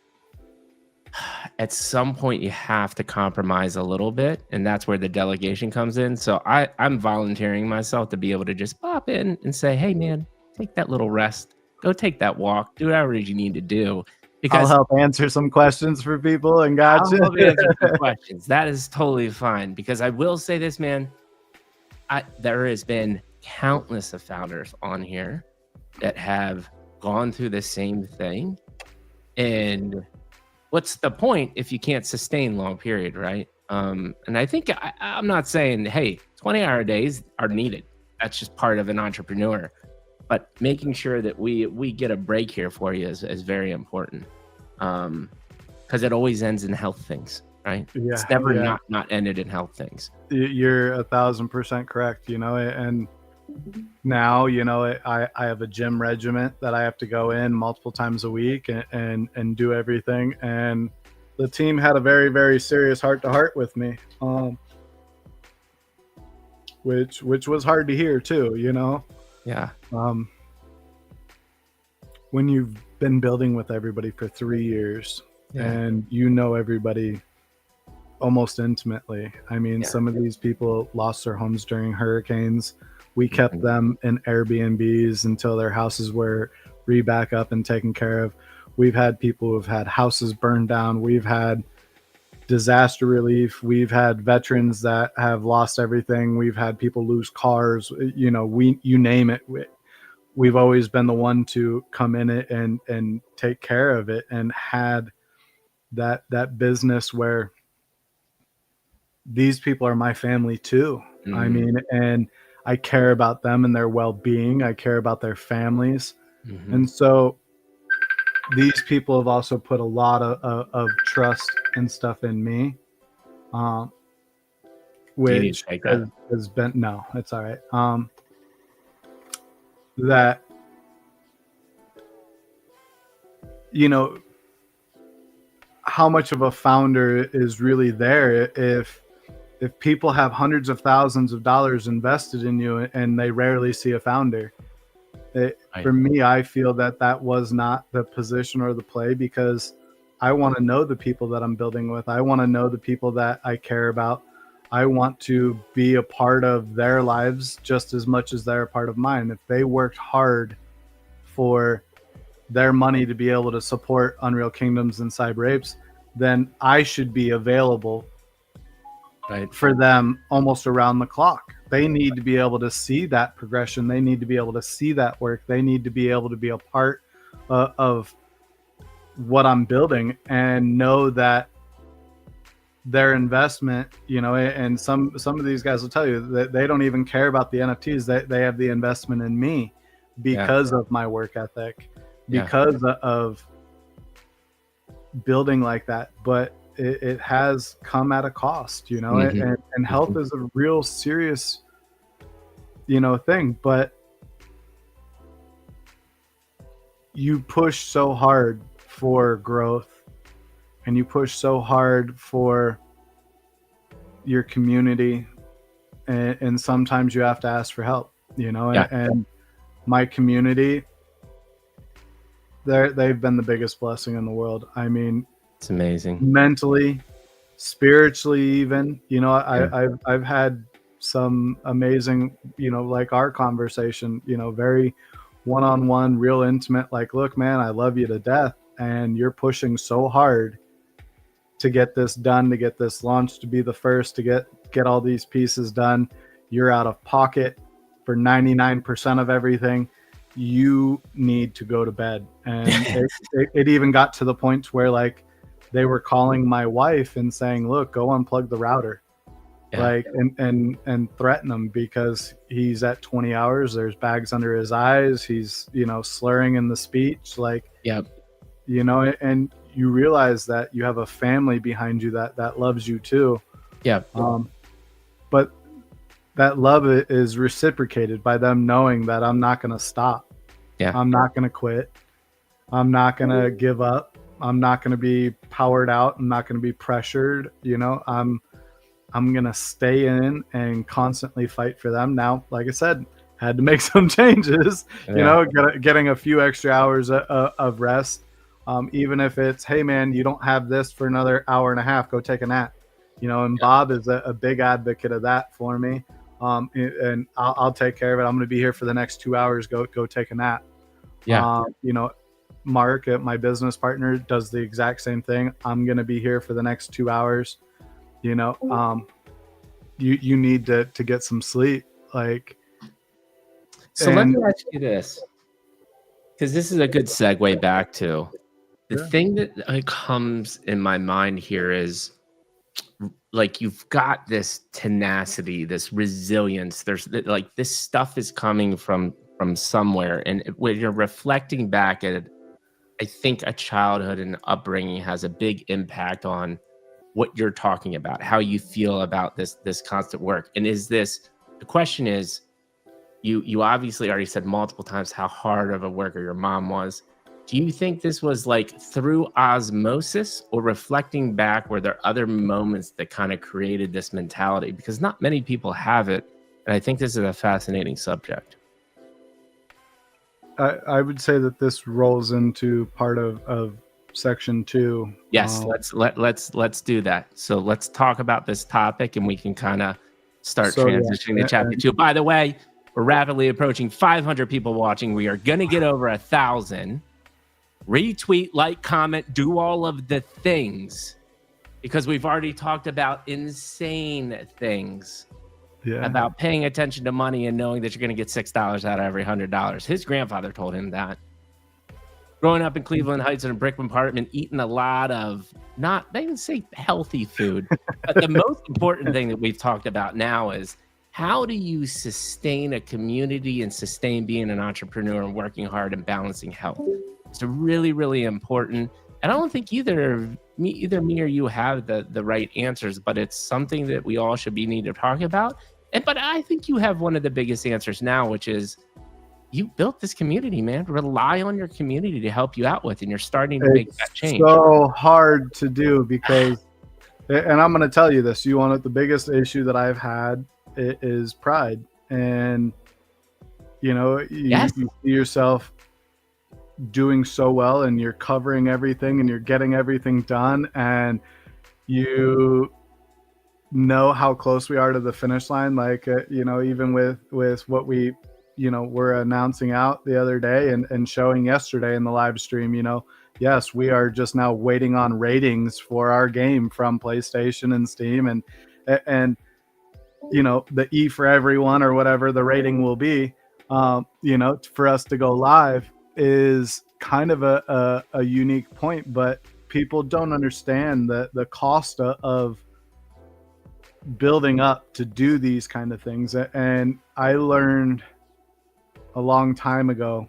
At some point you have to compromise a little bit, and that's where the delegation comes in. So I'm volunteering myself to be able to just pop in and say, hey man, take that little rest, go take that walk, do whatever you need to do. Because I'll help answer some questions for people, and gotcha. I'll help answer some questions. That is totally fine, because I will say this, man, there has been countless of founders on here that have gone through the same thing. And what's the point if you can't sustain long period, right? And I think I'm not saying, hey, 20-hour days are needed. That's just part of an entrepreneur. But making sure that we get a break here for you is very important, because it always ends in health things, right? Yeah, it's never not ended in health things. You're 1,000% correct. You know, and now, you know, I have a gym regiment that I have to go in multiple times a week and do everything. And the team had a very, very serious heart-to-heart with me, which was hard to hear too, you know? Yeah. When you've been building with everybody for 3 years, and you know everybody almost intimately. I mean, some of these people lost their homes during hurricanes. We kept them in Airbnbs until their houses were back up and taken care of. We've had people who've had houses burned down. We've had disaster relief. We've had veterans that have lost everything. We've had people lose cars. You know, you name it. We've always been the one to come in it and take care of it, and had that business where these people are my family too. I mean, and I care about them and their well-being. I care about their families. And so these people have also put a lot of trust and stuff in me, which has been, no, it's all right. That, you know, how much of a founder is really there if people have hundreds of thousands of dollars invested in you and they rarely see a founder. For me, I feel that was not the position or the play, because I want to know the people that I'm building with. I want to know the people that I care about. I want to be a part of their lives just as much as they're a part of mine. If they worked hard for their money to be able to support Unreal Kingdoms and Cyber Apes, then I should be available for them almost around the clock. They need to be able to see that progression. They need to be able to see that work. They need to be able to be a part of what I'm building, and know that their investment, you know, and some of these guys will tell you that they don't even care about the NFTs. They have the investment in me because of my work ethic, because of building like that. But it has come at a cost, you know, and health is a real serious, you know, thing. But you push so hard for growth, and you push so hard for your community, and sometimes you have to ask for help, you know. And my community, they've been the biggest blessing in the world. I mean, It's amazing. mentally, spiritually, even, Yeah. I've had some amazing, like our conversation, very one-on-one, real intimate, like, look, man, I love you to death, and you're pushing so hard to get this done, to get this launched, to be the first, to get all these pieces done. You're out of pocket for 99% of everything. You need to go to bed. And it even got to the point where, like, they were calling my wife and saying, look, go unplug the router. Yeah. Like, and threaten him because he's at 20 hours. There's bags under his eyes. He's, slurring in the speech. Like, Yep. And you realize that you have a family behind you that loves you too. Yeah. But that love is reciprocated by them knowing that I'm not going to stop. Yeah. I'm not going to quit. I'm not going to give up. I'm not going to be powered out. I'm not going to be pressured. I'm going to stay in and constantly fight for them. Now, like I said, had to make some changes, getting a few extra hours of rest. Even if it's, hey man, you don't have this for another hour and a half, go take a nap, and Bob is a big advocate of that for me. And I'll take care of it. I'm going to be here for the next 2 hours. Go take a nap. Yeah. Mark, my business partner, does the exact same thing. I'm going to be here for the next 2 hours. You need to get some sleep. Like, so let me ask you this, because this is a good segue back to the thing that comes in my mind here is, like, you've got this tenacity, this resilience. There's like, this stuff is coming from somewhere. And when you're reflecting back at it, I think a childhood and upbringing has a big impact on what you're talking about, how you feel about this constant work. And the question is, you obviously already said multiple times how hard of a worker your mom was. Do you think this was like through osmosis, or reflecting back, were there other moments that kind of created this mentality? Because not many people have it. And I think this is a fascinating subject. I would say that this rolls into part of section 2. Yes, let's do that. So let's talk about this topic, and we can kind of start transitioning to chapter 2. By the way, we're rapidly approaching 500 people watching. We are going to get over 1,000. Retweet, like, comment, do all of the things, because we've already talked about insane things. Yeah. About paying attention to money and knowing that you're going to get $6 out of every $100. His grandfather told him that. Growing up in Cleveland Heights in a brick apartment, eating a lot of, not, they didn't say healthy food, but the most important thing that we've talked about now is, how do you sustain a community and sustain being an entrepreneur and working hard and balancing health? It's really, really important. And I don't think either me or you have the right answers, but it's something that we all should need to talk about. But I think you have one of the biggest answers now, which is, you built this community, man. Rely on your community to help you out with, and you're starting to make that change. It's so hard to do because, and I'm going to tell you this, the biggest issue that I've had is pride. And, you see yourself doing so well, and you're covering everything, and you're getting everything done, and you know how close we are to the finish line. Like, even with what we, we're announcing out the other day and showing yesterday in the live stream, yes, we are just now waiting on ratings for our game from PlayStation and Steam, and the E for everyone, or whatever the rating will be, for us to go live is kind of a unique point. But people don't understand the cost of building up to do these kind of things. And I learned a long time ago,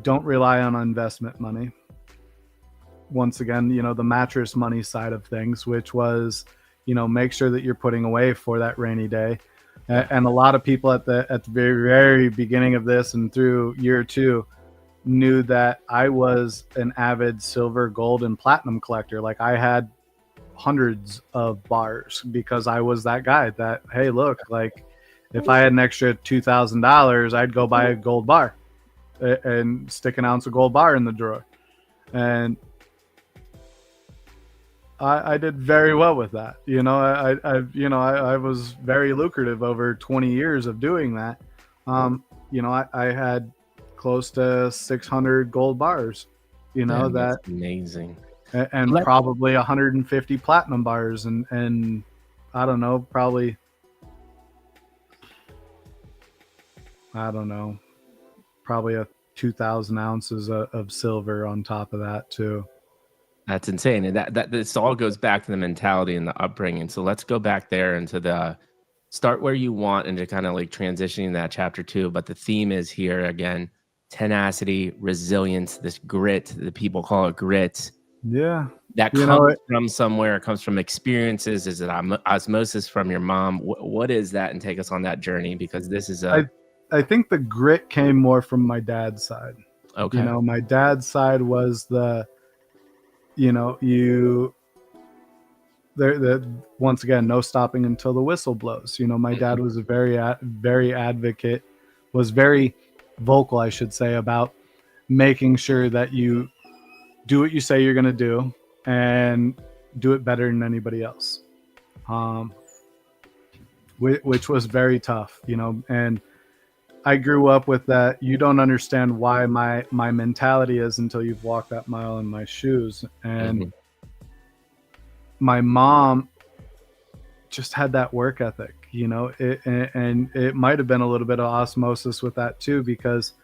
don't rely on investment money. Once again, the mattress money side of things, which was, make sure that you're putting away for that rainy day. And a lot of people at the very, very beginning of this and through year 2 knew that I was an avid silver, gold, and platinum collector. Like, I had hundreds of bars because I was that guy that, hey, look, like, if I had an extra $2,000, I'd go buy a gold bar. and stick an ounce of gold bar in the drawer. And I did very well with that. I was very lucrative over 20 years of doing that. I had close to 600 gold bars, Damn, that, that's amazing. and probably 150 platinum bars, and I don't know, probably, probably a 2,000 ounces of silver on top of that too. That's insane. And that this all goes back to the mentality and the upbringing. So let's go back there into the start where you want and to kind of like transitioning that chapter 2. But the theme is here again, tenacity, resilience, this grit. The people call it grit. Yeah. That comes from somewhere. It comes from experiences. Is it osmosis from your mom? What is that? And take us on that journey, because this is I think the grit came more from my dad's side. Okay. My dad's side was once again, no stopping until the whistle blows. My dad was a very advocate, was very vocal, I should say, about making sure that you do what you say you're going to do and do it better than anybody else. Which was very tough, and I grew up with that. You don't understand why my mentality is until you've walked that mile in my shoes. And my mom just had that work ethic, and it might have been a little bit of osmosis with that too, because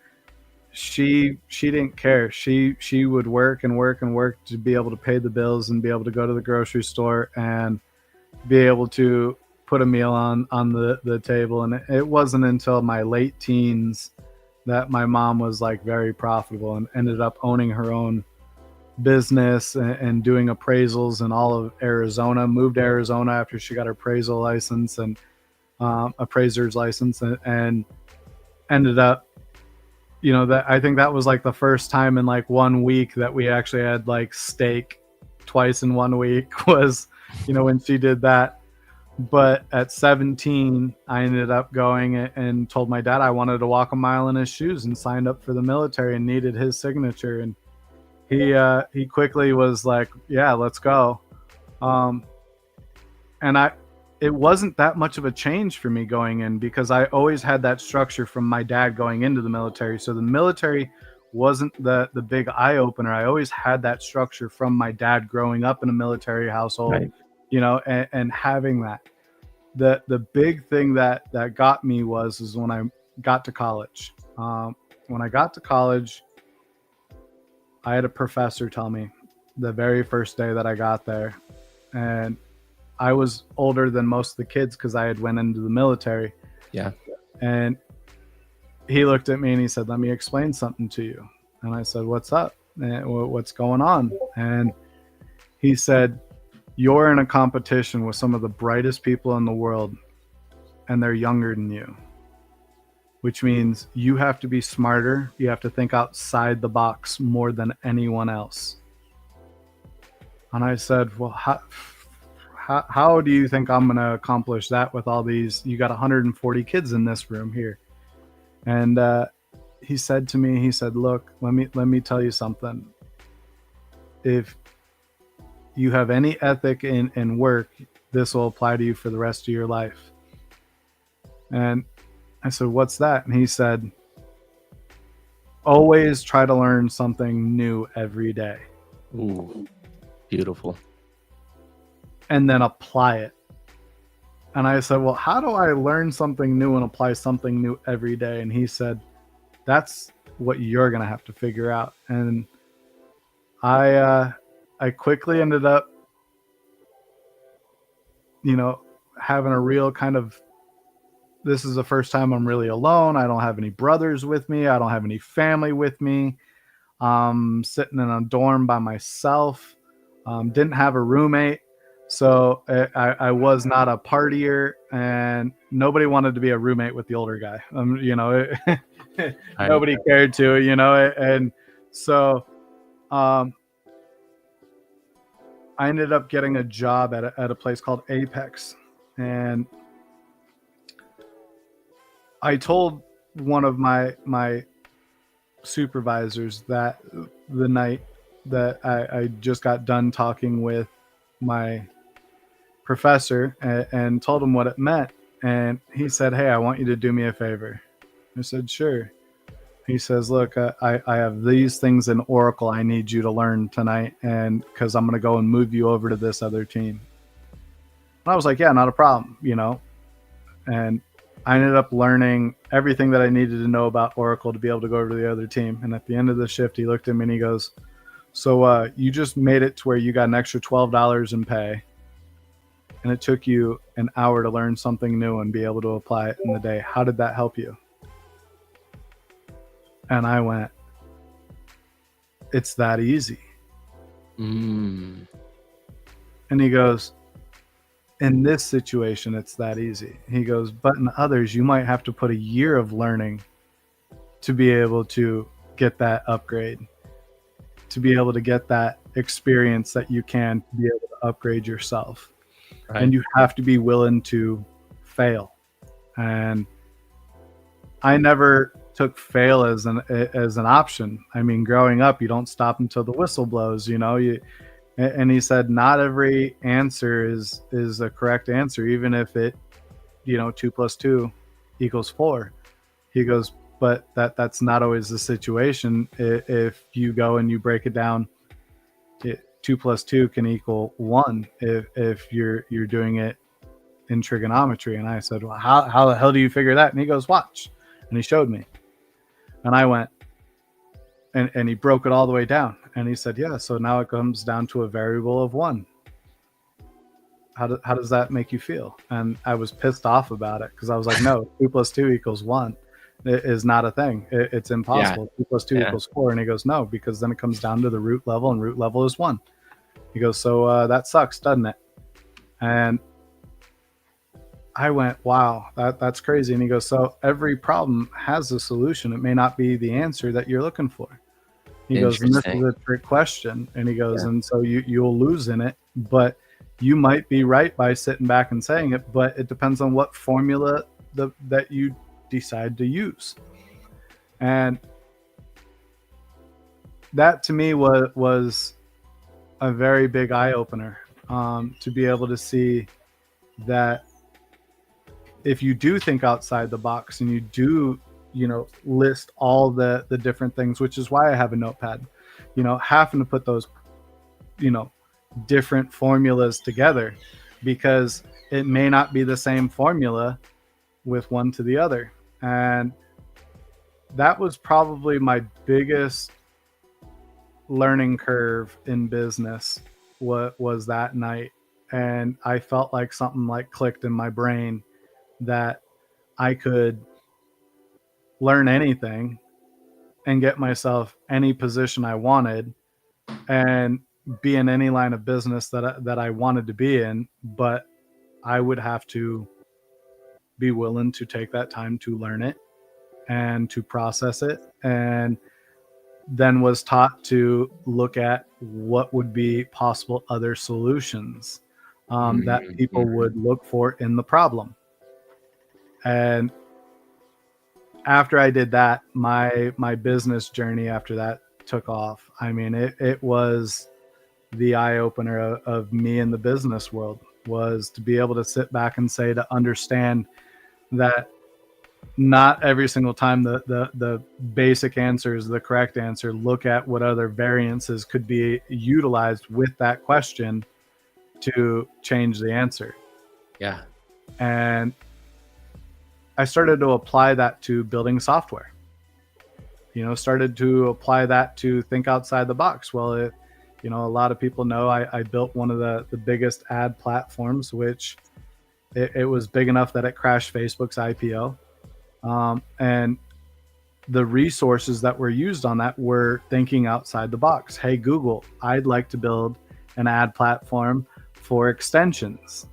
she didn't care. She would work and work and work to be able to pay the bills and be able to go to the grocery store and be able to put a meal on the table. And it wasn't until my late teens that my mom was like very profitable and ended up owning her own business and doing appraisals in all of Arizona. Moved to Arizona after she got her appraisal license and appraiser's license, and ended up, that I think that was like the first time in like 1 week that we actually had like steak twice in 1 week was, when she did that. But at 17, I ended up going and told my dad I wanted to walk a mile in his shoes, and signed up for the military and needed his signature. And he quickly was like, yeah, let's go. And it wasn't that much of a change for me going in, because I always had that structure from my dad going into the military. So the military wasn't the big eye opener. I always had that structure from my dad growing up in a military household, Right. And having that. The big thing that got me was when I got to college. When I got to college, I had a professor tell me the very first day that I got there, and I was older than most of the kids because I had went into the military. Yeah. And he looked at me and he said, "Let me explain something to you." And I said, "What's up? What's going on?" And he said, "You're in a competition with some of the brightest people in the world, and they're younger than you, which means you have to be smarter. You have to think outside the box more than anyone else." And I said, "Well, how do you think I'm going to accomplish that with all these? You got 140 kids in this room here." And he said to me, "Look, let me tell you something. If you have any ethic in work, this will apply to you for the rest of your life." And I said, "What's that?" And he said, "Always try to learn something new every day." Ooh, beautiful. "And then apply it." And I said, "Well, how do I learn something new and apply something new every day?" And he said, "That's what you're going to have to figure out." And I quickly ended up, having a real kind of, this is the first time I'm really alone. I don't have any brothers with me. I don't have any family with me. Sitting in a dorm by myself. Didn't have a roommate. So I was not a partier, and nobody wanted to be a roommate with the older guy. Nobody cared to, and so I ended up getting a job at a place called Apex, and I told one of my supervisors that the night that I just got done talking with my professor and told him what it meant. And he said, "Hey, I want you to do me a favor." I said, "Sure." He says, "Look, I have these things in Oracle I need you to learn tonight, and because I'm going to go and move you over to this other team." And I was like, "Yeah, not a problem," And I ended up learning everything that I needed to know about Oracle to be able to go over to the other team. And at the end of the shift, he looked at me and he goes, "So you just made it to where you got an extra $12 in pay, and it took you an hour to learn something new and be able to apply it in the day. How did that help you?" And I went, "It's that easy." Mm. And he goes, "In this situation, it's that easy." He goes, "But in others, you might have to put a year of learning to be able to get that upgrade, to be able to get that experience that you can to be able to upgrade yourself. Right. And you have to be willing to fail." And I never took fail as an option. I mean, growing up, you don't stop until the whistle blows, and he said, not every answer is a correct answer, even if it, 2 + 2 = 4. He goes, but that's not always the situation. If you go and you break it down, 2 + 2 can equal 1 if you're doing it in trigonometry. And I said, "Well, how the hell do you figure that?" And he goes, "Watch." And he showed me. And I went, and he broke it all the way down. And he said, "Yeah, so now it comes down to a variable of 1. How does that make you feel?" And I was pissed off about it because I was like, "No, 2 + 2 = 1. It is not a thing. It's impossible. Yeah. 2 + 2 = 4. And he goes, "No, because then it comes down to the root level, and root level is 1. He goes, "So that sucks, doesn't it?" And I went, "Wow, that's crazy." And he goes, "So every problem has a solution. It may not be the answer that you're looking for." He goes, "And this is Interesting. a trick question." And he goes, "And so you'll lose in it, but you might be right by sitting back and saying it, but it depends on what formula that you decide to use." And that to me was a very big eye opener, to be able to see that if you do think outside the box and you do, list all the different things, which is why I have a notepad, having to put those, different formulas together, because it may not be the same formula with one to the other. And that was probably my biggest learning curve in business, was that night. And I felt like something like clicked in my brain, that I could learn anything and get myself any position I wanted and be in any line of business that I wanted to be in, but I would have to be willing to take that time to learn it and to process it, and then was taught to look at what would be possible other solutions, that people would look for in the problem. And after I did that, my business journey after that took off. I mean, it was the eye opener of me in the business world, was to be able to sit back and say, to understand that not every single time the basic answer is the correct answer. Look at what other variances could be utilized with that question to change the answer. Yeah. And I started to apply that to building software, started to apply that to think outside the box. Well, a lot of people know I built one of the biggest ad platforms, which it was big enough that it crashed Facebook's IPO. And the resources that were used on that were thinking outside the box. Hey, Google, I'd like to build an ad platform for extensions.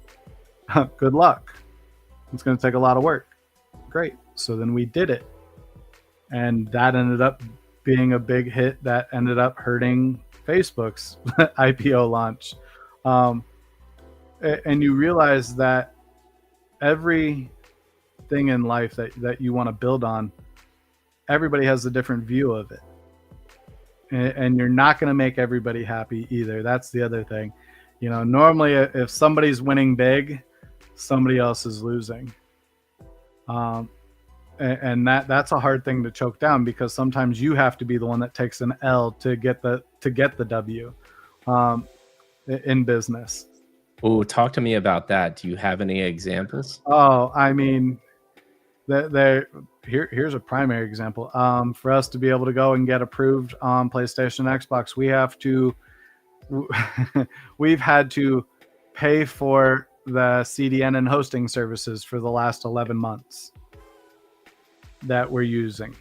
Good luck. It's going to take a lot of work. Great. So then we did it. And that ended up being a big hit that ended up hurting Facebook's IPO launch. And you realize that everything in life that you want to build on everybody has a different view of it. And you're not going to make everybody happy either. That's the other thing. You know, normally if somebody's winning big, somebody else is losing. And that's a hard thing to choke down, because sometimes you have to be the one that takes an L to get the W in business. Oh, talk to me about that. Do you have any examples? Oh, I mean, here's a primary example. For us to be able to go and get approved on PlayStation, Xbox, we've had to pay for the CDN and hosting services for the last 11 months that we're using.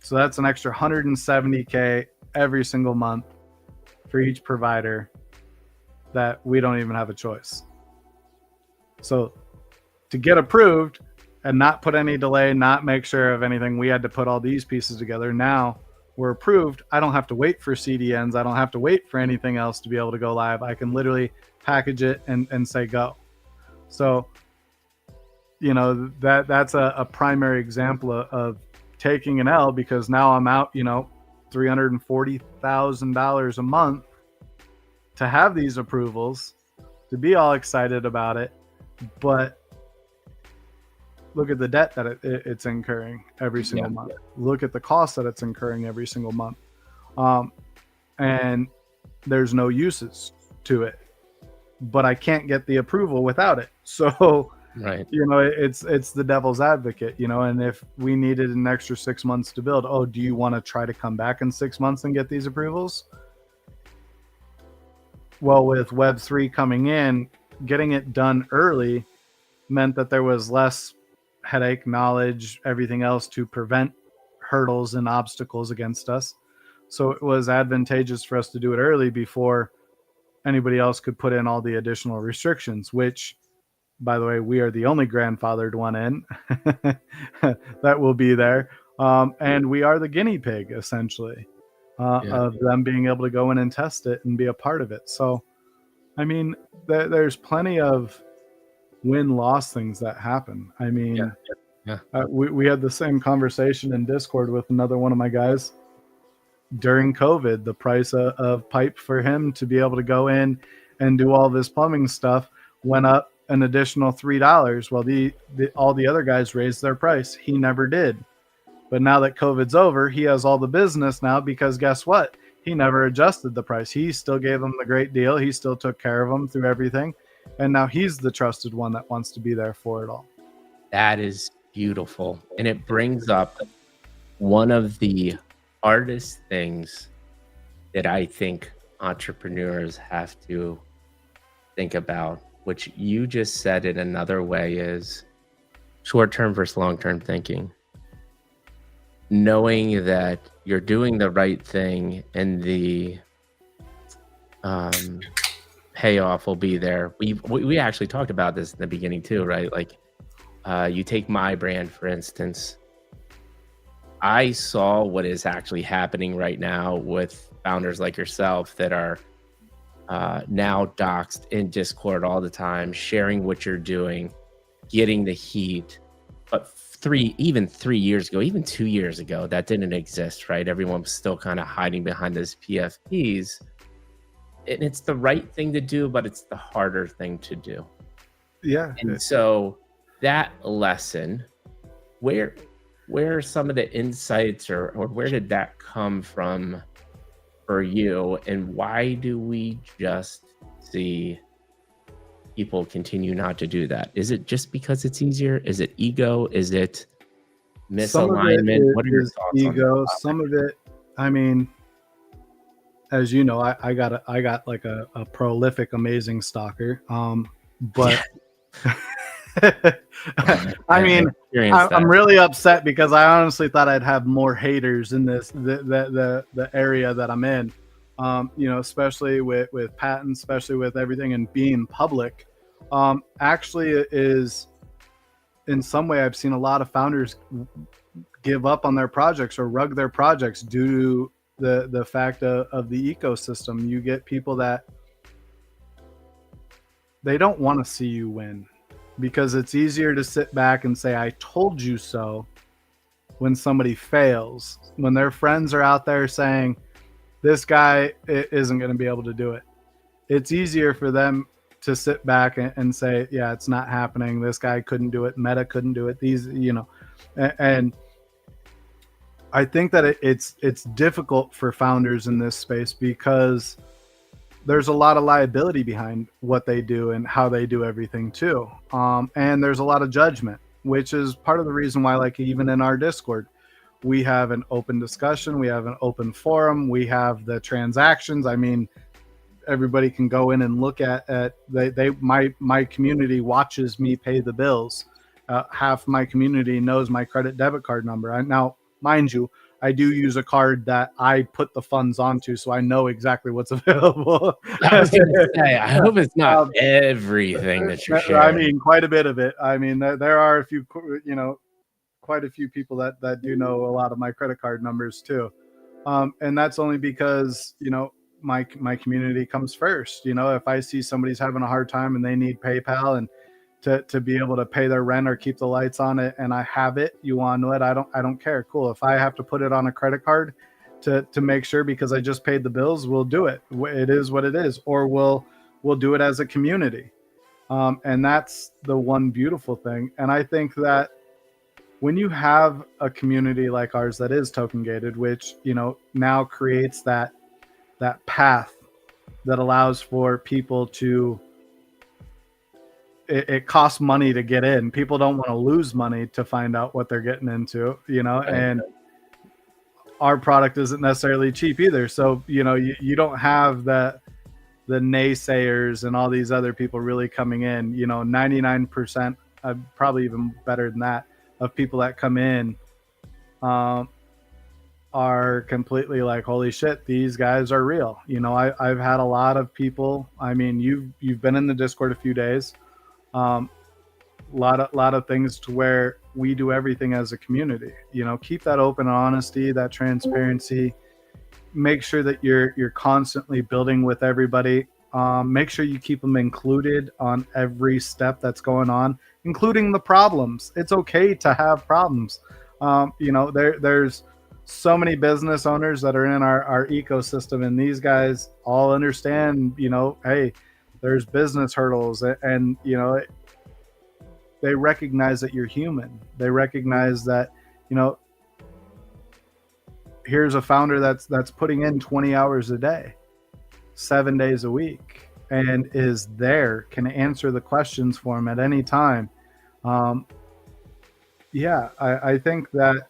So that's an extra $170K every single month for each provider that we don't even have a choice. So to get approved and not put any delay, not make sure of anything, we had to put all these pieces together. Now we're approved. I don't have to wait for CDNs. I don't have to wait for anything else to be able to go live. I can literally package it and say go. So, you know, that's a primary example of taking an L, because now I'm out, you know, $340,000 a month to have these approvals, to be all excited about it. But look at the debt that it's incurring every single month. Look at the cost that it's incurring every single month. And there's no uses to it, but I can't get the approval without it. So, right, you know, it's the devil's advocate, you know. And if we needed an extra 6 months to build, oh, do you want to try to come back in 6 months and get these approvals? Well, with Web3 coming in, getting it done early meant that there was less headache, knowledge, everything else to prevent hurdles and obstacles against us. So it was advantageous for us to do it early before anybody else could put in all the additional restrictions, which, by the way, we are the only grandfathered one in that will be there. And we are the guinea pig, essentially, of them being able to go in and test it and be a part of it. So, I mean, there's plenty of win-loss things that happen. I mean, we had the same conversation in Discord with another one of my guys during COVID. The price of pipe for him to be able to go in and do all this plumbing stuff went up an additional $3. Well, all the other guys raised their price. He never did. But now that COVID's over, he has all the business now, because guess what? He never adjusted the price. He still gave them the great deal. He still took care of them through everything. And now he's the trusted one that wants to be there for it all. That is beautiful. And it brings up one of the hardest things that I think entrepreneurs have to think about, which you just said in another way, is short-term versus long-term thinking. Knowing that you're doing the right thing and the payoff will be there. We actually talked about this in the beginning too, right? Like, you take my brand, for instance. I saw what is actually happening right now with founders like yourself that are now doxed in Discord all the time, sharing what you're doing, getting the heat. But 3 years ago, even 2 years ago, that didn't exist, right? Everyone was still kind of hiding behind those PFPs. And it's the right thing to do, but it's the harder thing to do. Yeah. And so that lesson, where are some of the insights, or where did that come from for you? And why do we just see people continue not to do that? Is it just because it's easier? Is it ego? Is it misalignment? What are your thoughts ego, on that? some of it, I mean, as you know, I got like a prolific, amazing stalker. But I mean, I'm really upset because I honestly thought I'd have more haters in the area that I'm in. You know, especially with patents, especially with everything and being public. Actually, it is in some way I've seen a lot of founders give up on their projects or rug their projects due to the fact of the ecosystem. You get people that they don't want to see you win, because it's easier to sit back and say, I told you so, when somebody fails, when their friends are out there saying, this guy isn't going to be able to do it. It's easier for them to sit back and say, yeah, it's not happening. This guy couldn't do it. Meta couldn't do it. These, and I think that it's difficult for founders in this space because there's a lot of liability behind what they do and how they do everything too. And there's a lot of judgment, which is part of the reason why, like, even in our Discord, we have an open discussion, we have an open forum, we have the transactions. I mean, everybody can go in and look at my community watches me pay the bills. Half my community knows my credit debit card number. Now, mind you, I do use a card that I put the funds onto, so I know exactly what's available. I was going to say, I hope it's not everything that you're sharing. I mean, quite a bit of it. I mean, there are a few, quite a few people that do know a lot of my credit card numbers too. And that's only because, my community comes first. If I see somebody's having a hard time and they need PayPal and to be able to pay their rent or keep the lights on it, and I have it, you want to know it, I don't care. Cool. If I have to put it on a credit card to make sure because I just paid the bills, we'll do it. It is what it is. Or we'll do it as a community. And that's the one beautiful thing. And I think that when you have a community like ours that is token gated, which, now creates that path that allows for people to, it costs money to get in. People don't want to lose money to find out what they're getting into, and our product isn't necessarily cheap either. So, you don't have the naysayers and all these other people really coming in. 99%, probably even better than that, of people that come in are completely like, holy shit, these guys are real. I've had a lot of people. I mean, you've been in the Discord a few days. Lot of things to where we do everything as a community. Keep that open honesty, that transparency. Make sure that you're constantly building with everybody. Make sure you keep them included on every step that's going on, including the problems. It's okay to have problems. There's so many business owners that are in our ecosystem, and these guys all understand, hey, there's business hurdles, and they recognize that you're human. They recognize that, here's a founder that's putting in 20 hours a day, 7 days a week, and is there, can answer the questions for them at any time. I think that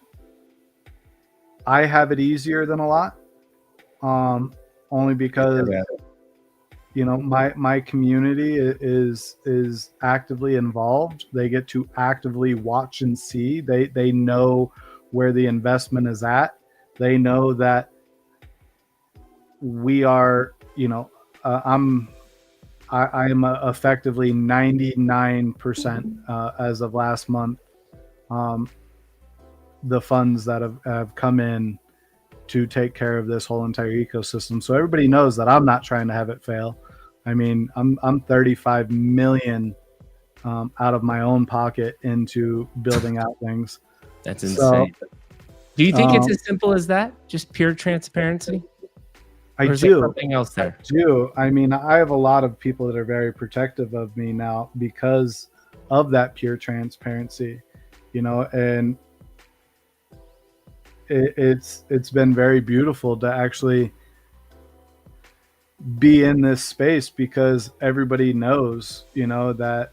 I have it easier than a lot, only because my community is actively involved. They get to actively watch and see. They know where the investment is at. They know that we are, I am effectively 99% as of last month. The funds that have come in to take care of this whole entire ecosystem. So everybody knows that I'm not trying to have it fail. I mean, I'm 35 million out of my own pocket into building out things. That's insane. So, do you think it's as simple as that? Just pure transparency? I do. Something else there? I do. I mean, I have a lot of people that are very protective of me now because of that pure transparency, and it's been very beautiful to actually be in this space because everybody knows, that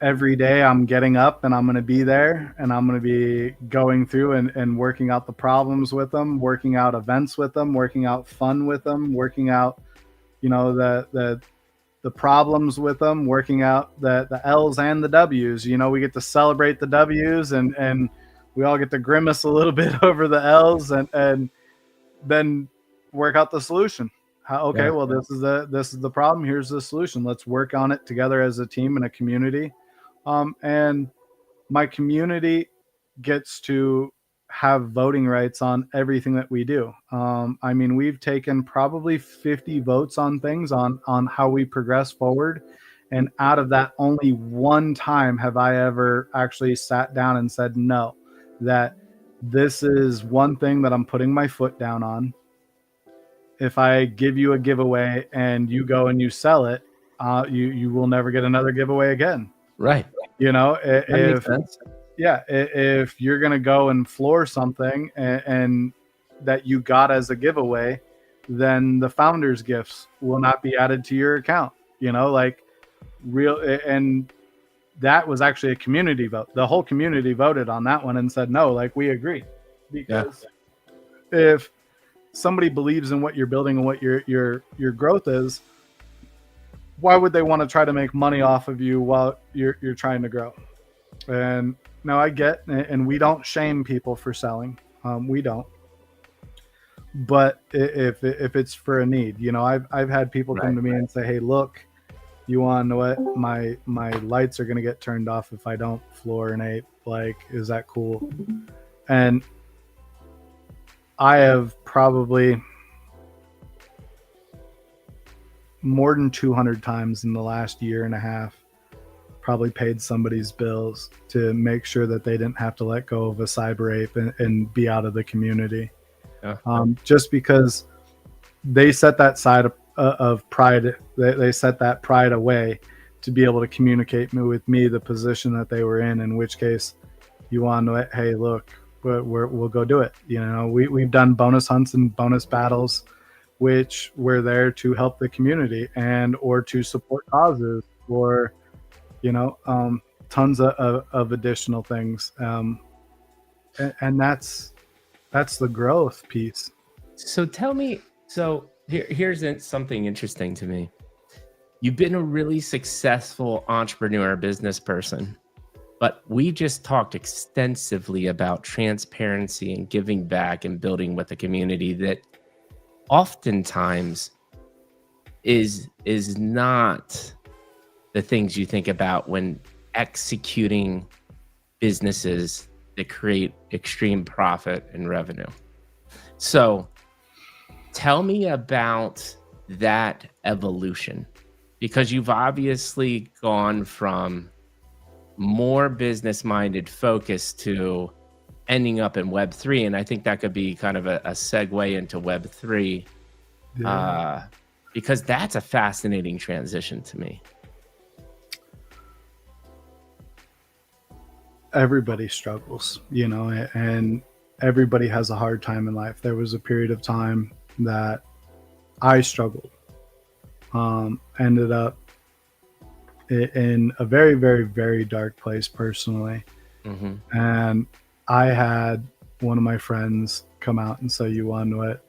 every day I'm getting up and I'm going to be there and I'm going to be going through and working out the problems with them, working out events with them, working out fun with them, working out, the problems with them, working out the L's and the W's. We get to celebrate the W's and we all get to grimace a little bit over the L's and then work out the solution. This is the problem. Here's the solution. Let's work on it together as a team and a community. And my community gets to have voting rights on everything that we do. I mean, we've taken probably 50 votes on things on how we progress forward. And out of that, only one time have I ever actually sat down and said, no, that this is one thing that I'm putting my foot down on. If I give you a giveaway and you go and you sell it, you will never get another giveaway again. Right. You know, That makes if sense. yeah, if you're gonna go and floor something and that you got as a giveaway, then the founders gifts will not be added to your account. You know, like real, and that was actually a community vote. The whole community voted on that one and said no, like we agree, because if somebody believes in what you're building and what your growth is, why would they want to try to make money off of you while you're trying to grow? And now I get, and we don't shame people for selling. We don't. But if it's for a need, you know, I've had people come to me and say, "Hey, look, you want to know what? My lights are gonna get turned off if I don't fluorinate. Like, is that cool?" And I have probably more than 200 times in the last year and a half probably paid somebody's bills to make sure that they didn't have to let go of a cyber ape and be out of the community. Just because they set that side of pride, they set that pride away to be able to communicate with me the position that they were in which case you want to, hey, look, we'll go do it. You know, we've done bonus hunts and bonus battles, which we're there to help the community and or to support causes or, you know, tons of additional things. And that's the growth piece. So tell me, so here's something interesting to me. You've been a really successful entrepreneur, business person, but we just talked extensively about transparency and giving back and building with the community that oftentimes is not the things you think about when executing businesses that create extreme profit and revenue. So tell me about that evolution, because you've obviously gone from more business-minded focus to ending up in Web3. And I think that could be kind of a segue into Web3, because that's a fascinating transition to me. Everybody struggles, you know, and everybody has a hard time in life. There was a period of time that I struggled, ended up in a very, very, very dark place personally. And I had one of my friends come out and say, you want to know what?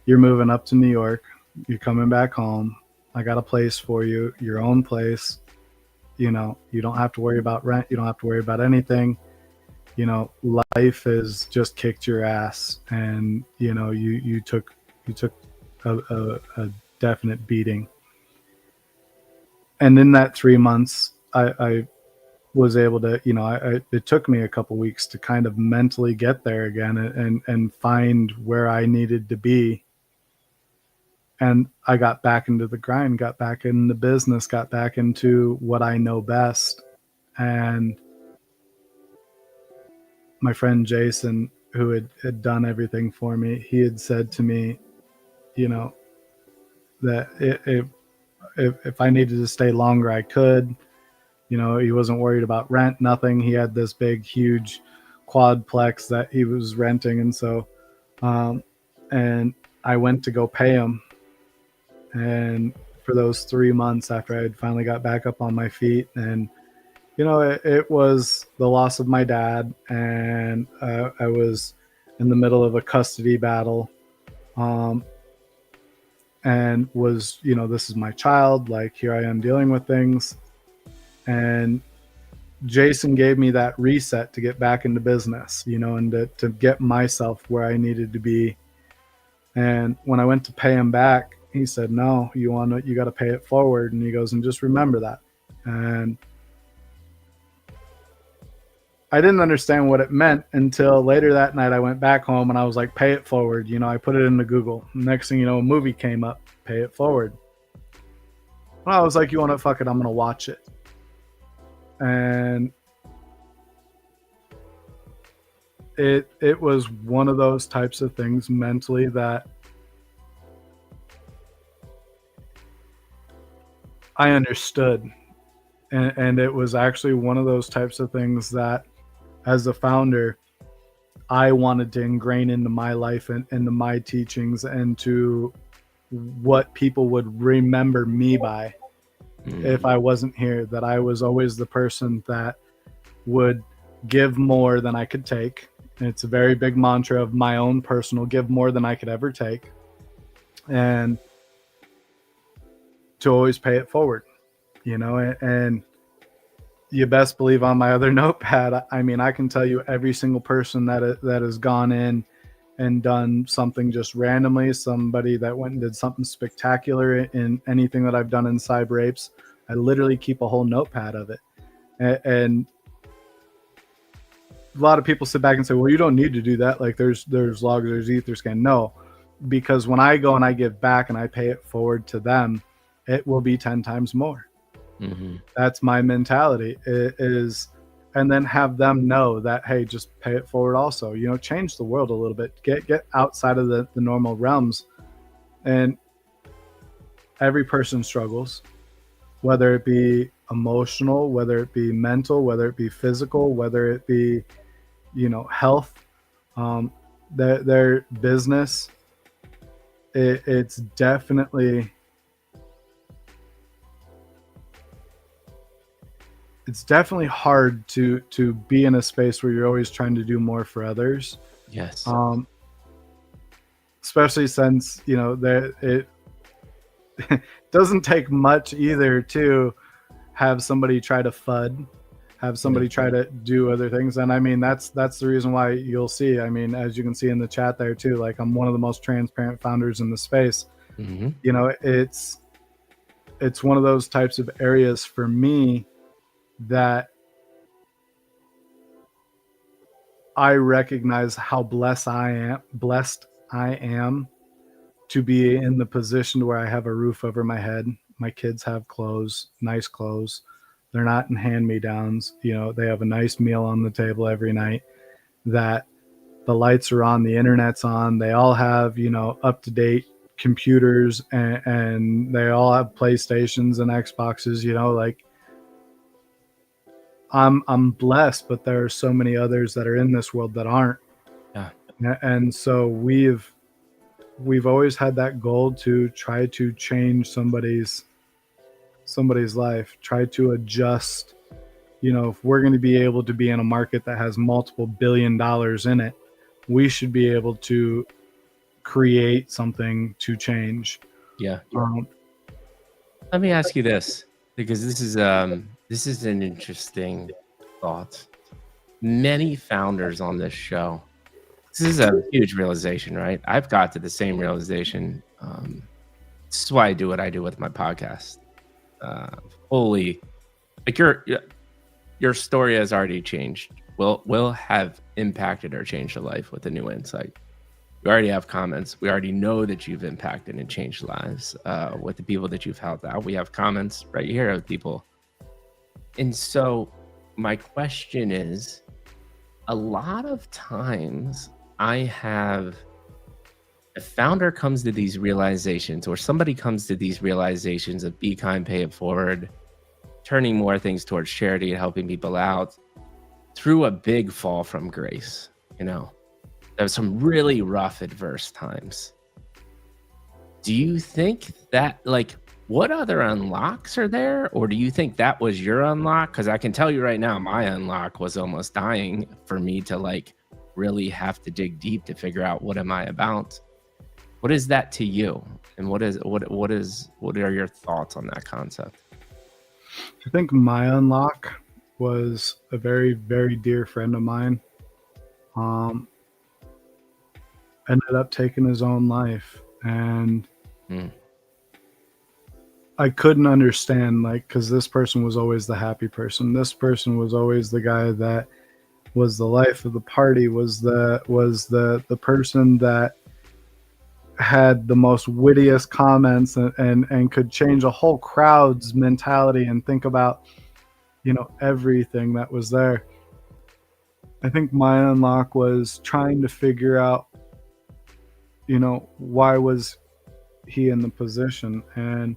You're moving up to New York. You're coming back home. I got a place for you, your own place. You know, you don't have to worry about rent. You don't have to worry about anything. You know, life has just kicked your ass, and you know, you took a definite beating. And in that 3 months, I was able to, you know, it took me a couple weeks to kind of mentally get there again and find where I needed to be. And I got back into the grind, got back into business, got back into what I know best. And my friend Jason, who had done everything for me, he had said to me, you know, that if I needed to stay longer, I could. You know, he wasn't worried about rent, nothing. He had this big, huge quadplex that he was renting. And so, and I went to go pay him. And for those 3 months after I had finally got back up on my feet, and, you know, it was the loss of my dad, and I was in the middle of a custody battle, and was, you know, this is my child, like here I am dealing with things. And Jason gave me that reset to get back into business, you know, and to get myself where I needed to be. And when I went to pay him back, he said, no, you got to pay it forward. And he goes, and just remember that. And I didn't understand what it meant until later that night. I went back home and I was like, pay it forward. You know, I put it into Google. Next thing you know, a movie came up, pay it forward. And I was like, you want to fuck it? I'm going to watch it. And it was one of those types of things mentally that I understood. And it was actually one of those types of things that, as a founder, I wanted to ingrain into my life and into my teachings and to what people would remember me by if I wasn't here, that I was always the person that would give more than I could take. And it's a very big mantra of my own personal, give more than I could ever take. And to always pay it forward, and you best believe on my other notepad, I mean, I can tell you every single person that has gone in and done something just randomly, somebody that went and did something spectacular in anything that I've done in Cyber Apes. I literally keep a whole notepad of it. And a lot of people sit back and say, well, you don't need to do that. Like there's logs, there's Etherscan. No, because when I go and I give back and I pay it forward to them, it will be 10 times more. Mm-hmm. That's my mentality is, and then have them know that, hey, just pay it forward also, change the world a little bit, get outside of the normal realms. And every person struggles, whether it be emotional, whether it be mental, whether it be physical, whether it be, health, their business. It's definitely hard to be in a space where you're always trying to do more for others. Yes. Especially since, it doesn't take much either to have somebody try to FUD, have somebody try to do other things. And I mean, that's the reason why you'll see, I mean, as you can see in the chat there too, like I'm one of the most transparent founders in the space. Mm-hmm. It's one of those types of areas for me that I recognize how blessed I am to be in the position where I have a roof over my head. My kids have clothes, nice clothes. They're not in hand-me-downs. They have a nice meal on the table every night, that the lights are on, the internet's on. They all have, up-to-date computers and they all have PlayStations and Xboxes, like I'm blessed, but there are so many others that are in this world that aren't. Yeah. And so we've always had that goal to try to change somebody's life, try to adjust. If we're going to be able to be in a market that has multiple $1 billion in it, we should be able to create something to change. Yeah. Let me ask you this, because this is an interesting thought. Many founders on this show, this is a huge realization, right? I've got to the same realization. This is why I do what I do with my podcast. Fully, like your story has already changed. Will have impacted or changed a life with a new insight. We already have comments. We already know that you've impacted and changed lives with the people that you've helped out. We have comments right here of people. And so my question is, a lot of times a founder comes to these realizations, or somebody comes to these realizations of be kind, pay it forward, turning more things towards charity and helping people out through a big fall from grace. There's some really rough, adverse times. Do you think that, what other unlocks are there? Or do you think that was your unlock? Because I can tell you right now, my unlock was almost dying for me to really have to dig deep to figure out what am I about. What is that to you? And what are your thoughts on that concept? I think my unlock was a very, very dear friend of mine. Ended up taking his own life, and I couldn't understand, because this person was always the happy person. This person was always the guy that was the life of the party, was the person that had the most wittiest comments and could change a whole crowd's mentality and think about, everything that was there. I think my unlock was trying to figure out, why was he in the position. And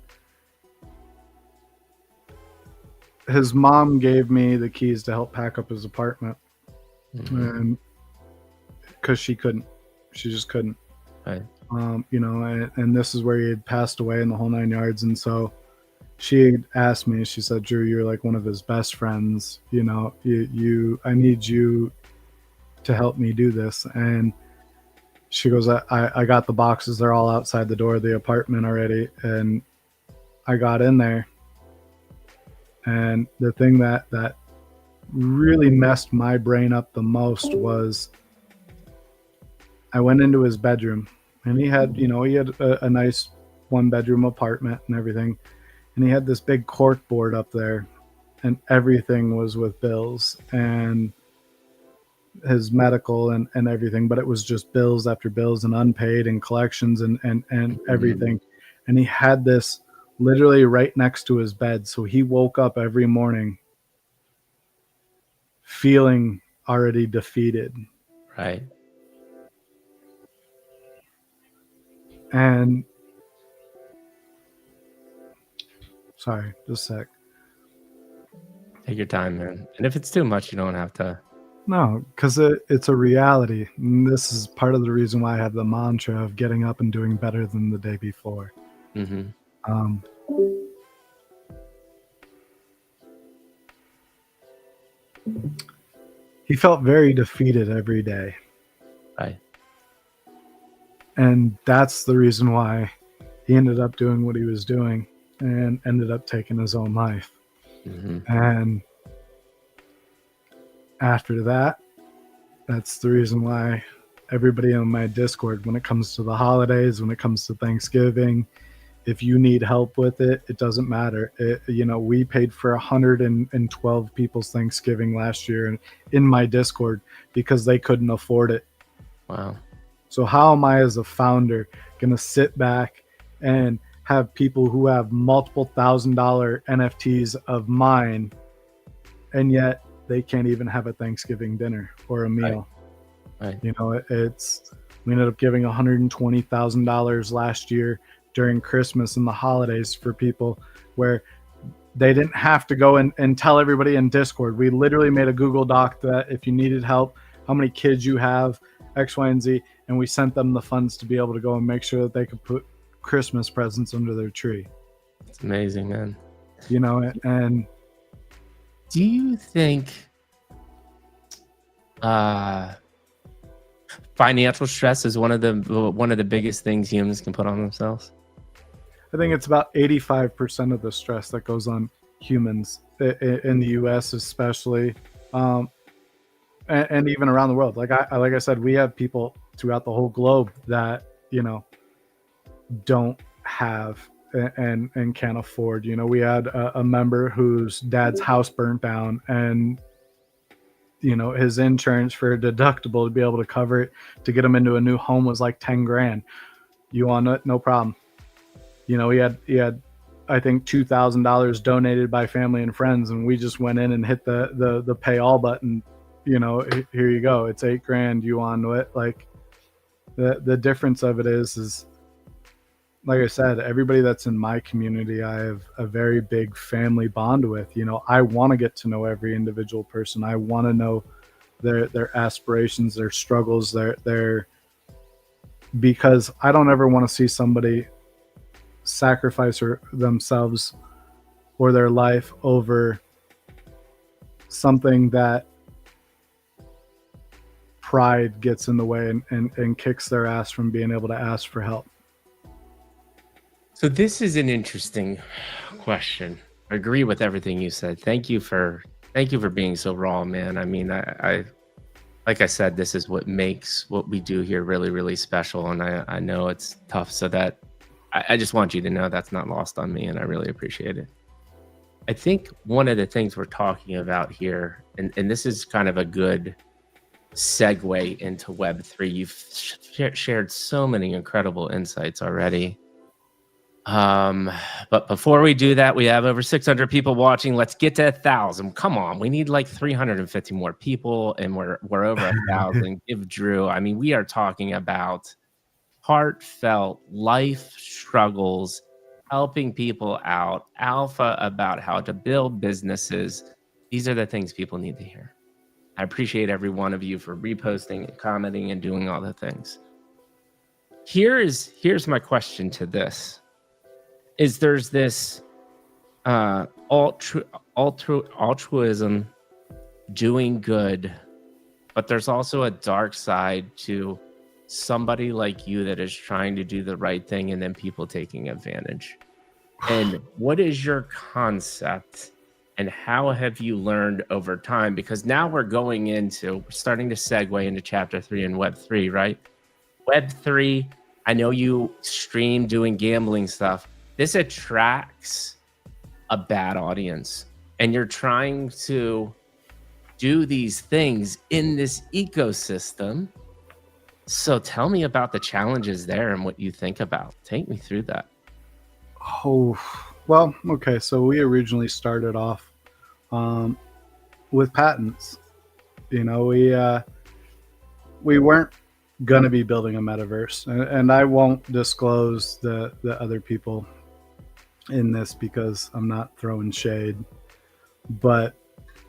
his mom gave me the keys to help pack up his apartment. And because she just couldn't. Right. And this is where he had passed away in the whole 9 yards. And so she asked me, she said, Drew, you're like one of his best friends. I need you to help me do this. And she goes, I got the boxes. They're all outside the door of the apartment already. And I got in there. And the thing that really messed my brain up the most was I went into his bedroom, and he had a nice 1-bedroom apartment and everything. And he had this big cork board up there, and everything was with bills and his medical and everything, but it was just bills after bills and unpaid and collections and everything. And he had this literally right next to his bed. So he woke up every morning feeling already defeated. Right. And sorry, just a sec. Take your time, man. And if it's too much, you don't have to. No, because it's a reality. And this is part of the reason why I have the mantra of getting up and doing better than the day before. He felt very defeated every day. Right. And that's the reason why he ended up doing what he was doing and ended up taking his own life. And after that, that's the reason why everybody on my Discord, when it comes to the holidays, when it comes to Thanksgiving, if you need help with it, it doesn't matter. We paid for 112 people's Thanksgiving last year in my Discord because they couldn't afford it. Wow. So how am I as a founder going to sit back and have people who have multiple $1,000 NFTs of mine, and yet they can't even have a Thanksgiving dinner or a meal? Right. We ended up giving $120,000 last year during Christmas and the holidays for people where they didn't have to go and tell everybody in Discord. We literally made a Google Doc that if you needed help, how many kids you have, X, Y, and Z, and we sent them the funds to be able to go and make sure that they could put Christmas presents under their tree. It's amazing, man. And do you think financial stress is one of the biggest things humans can put on themselves? I think it's about 85% of the stress that goes on humans in the US especially, and even around the world. Like I said, we have people throughout the whole globe that don't have and can't afford. We had a member whose dad's house burnt down, and his insurance for a deductible to be able to cover it to get him into a new home was like 10 grand. You want it? No problem. He had I think $2,000 donated by family and friends, and we just went in and hit the pay all button. Here you go. It's $8 grand. You want it? Like the difference of it is like I said, everybody that's in my community, I have a very big family bond with. I want to get to know every individual person. I want to know their aspirations, their struggles, because I don't ever want to see somebody sacrifice themselves or their life over something that pride gets in the way and kicks their ass from being able to ask for help. So this is an interesting question. I agree with everything you said. Thank you for being so raw, man. I mean, I like I said, this is what makes what we do here really, really special. And I know it's tough. So that I just want you to know that's not lost on me, and I really appreciate it. I think one of the things we're talking about here, and this is kind of a good segue into Web3. You've shared so many incredible insights already. But before we do that, we have over 600 people watching. Let's get to 1,000. Come on, we need like 350 more people, and we're over 1,000. Give Drew. I mean, we are talking about heartfelt life struggles, helping people out, alpha about how to build businesses. These are the things people need to hear. I appreciate every one of you for reposting and commenting and doing all the things. Here's my question to this. There's this altruism, doing good, but there's also a dark side to somebody like you that is trying to do the right thing and then people taking advantage. And what is your concept and how have you learned over time? Because now we're starting to segue into chapter 3 in Web3, right? Web3, I know you stream doing gambling stuff. This attracts a bad audience, and you're trying to do these things in this ecosystem. So tell me about the challenges there and what you think about. Take me through that. Oh, well, okay. So we originally started off with patents. You know, we weren't going to be building a metaverse, and I won't disclose the other people in this because I'm not throwing shade, but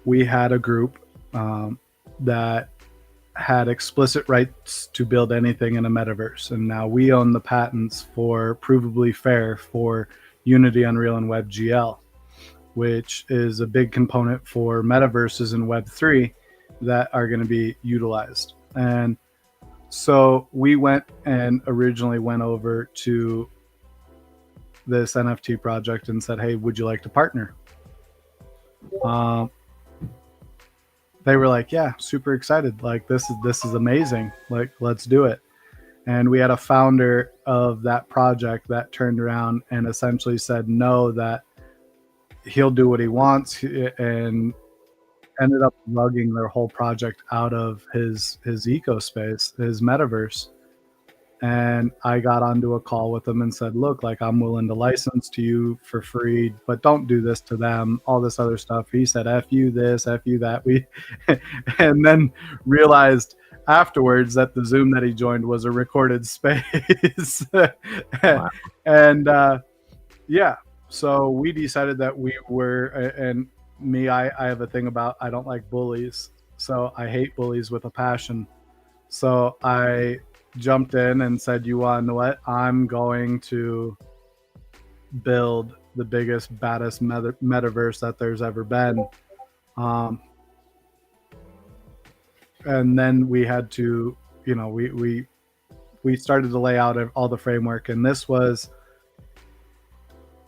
we had a group that had explicit rights to build anything in a metaverse, and now we own the patents for Provably Fair for Unity, Unreal, and WebGL, which is a big component for metaverses in Web3 that are going to be utilized. And so we originally went over to this NFT project and said, hey, would you like to partner? They were like, yeah, super excited. Like, this is amazing. Like, let's do it. And we had a founder of that project that turned around and essentially said no, that he'll do what he wants, and ended up lugging their whole project out of his ecospace, his metaverse. And I got onto a call with him and said, look, like, I'm willing to license to you for free, but don't do this to them, all this other stuff. He said, F you this, F you that. And then realized afterwards that the Zoom that he joined was a recorded space. Wow. And yeah, so we decided that we were, and me, I have a thing about, I don't like bullies. So I hate bullies with a passion. So I jumped in and said, you want to know what? I'm going to build the biggest, baddest metaverse that there's ever been. And then we had to, you know, we started to lay out all the framework. And this was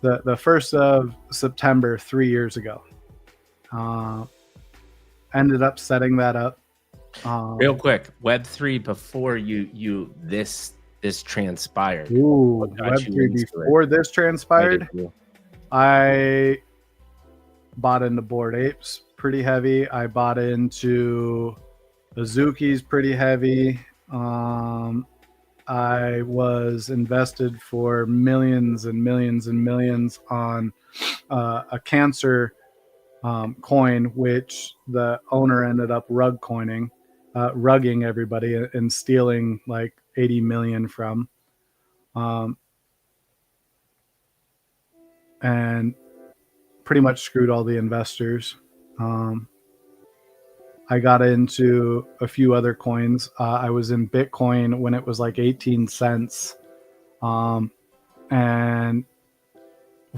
the 1st of September, 3 years ago. Ended up setting that up. Real quick, Web3 before this transpired. Ooh, Web3 before this transpired. I bought into Bored Apes pretty heavy. I bought into Azuki's pretty heavy. I was invested for millions and millions and millions on a cancer coin, which the owner ended up rugging everybody and stealing like 80 million from, and pretty much screwed all the investors. I got into a few other coins. I was in Bitcoin when it was like 18 cents, and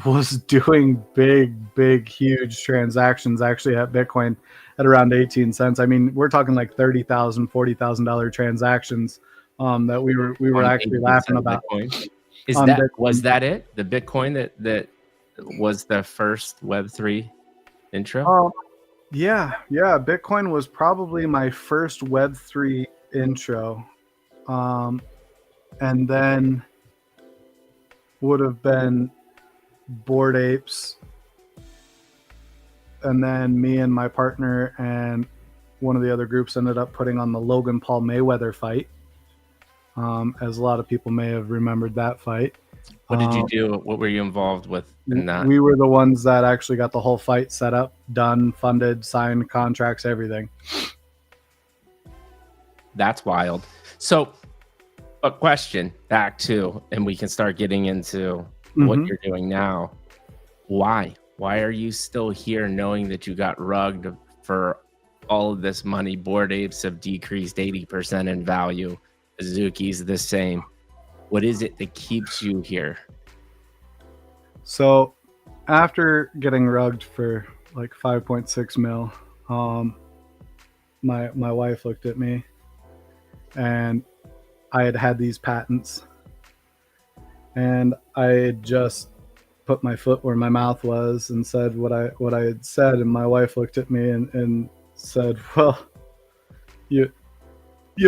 was doing big, huge transactions actually at Bitcoin at around 18 cents. I mean, we're talking like $30,000, $40,000 transactions that we were actually laughing about. Bitcoin. Was that it? The Bitcoin that was the first Web3 intro? Yeah. Bitcoin was probably my first Web3 intro. And then would have been Bored Apes, and then me and my partner and one of the other groups ended up putting on the Logan Paul Mayweather fight, as a lot of people may have remembered that fight. What did you do? What were you involved with in that? We were the ones that actually got the whole fight set up, done, funded, signed contracts, everything. That's wild. So a question back to, and we can start getting into what you're doing now. Why are you still here knowing that you got rugged for all of this money? Bored Apes have decreased 80% in value. Azuki's the same. What is it that keeps you here? So after getting rugged for like 5.6 mil, my wife looked at me, and I had these patents, and I had just put my foot where my mouth was and said what I had said, and my wife looked at me and said, well, you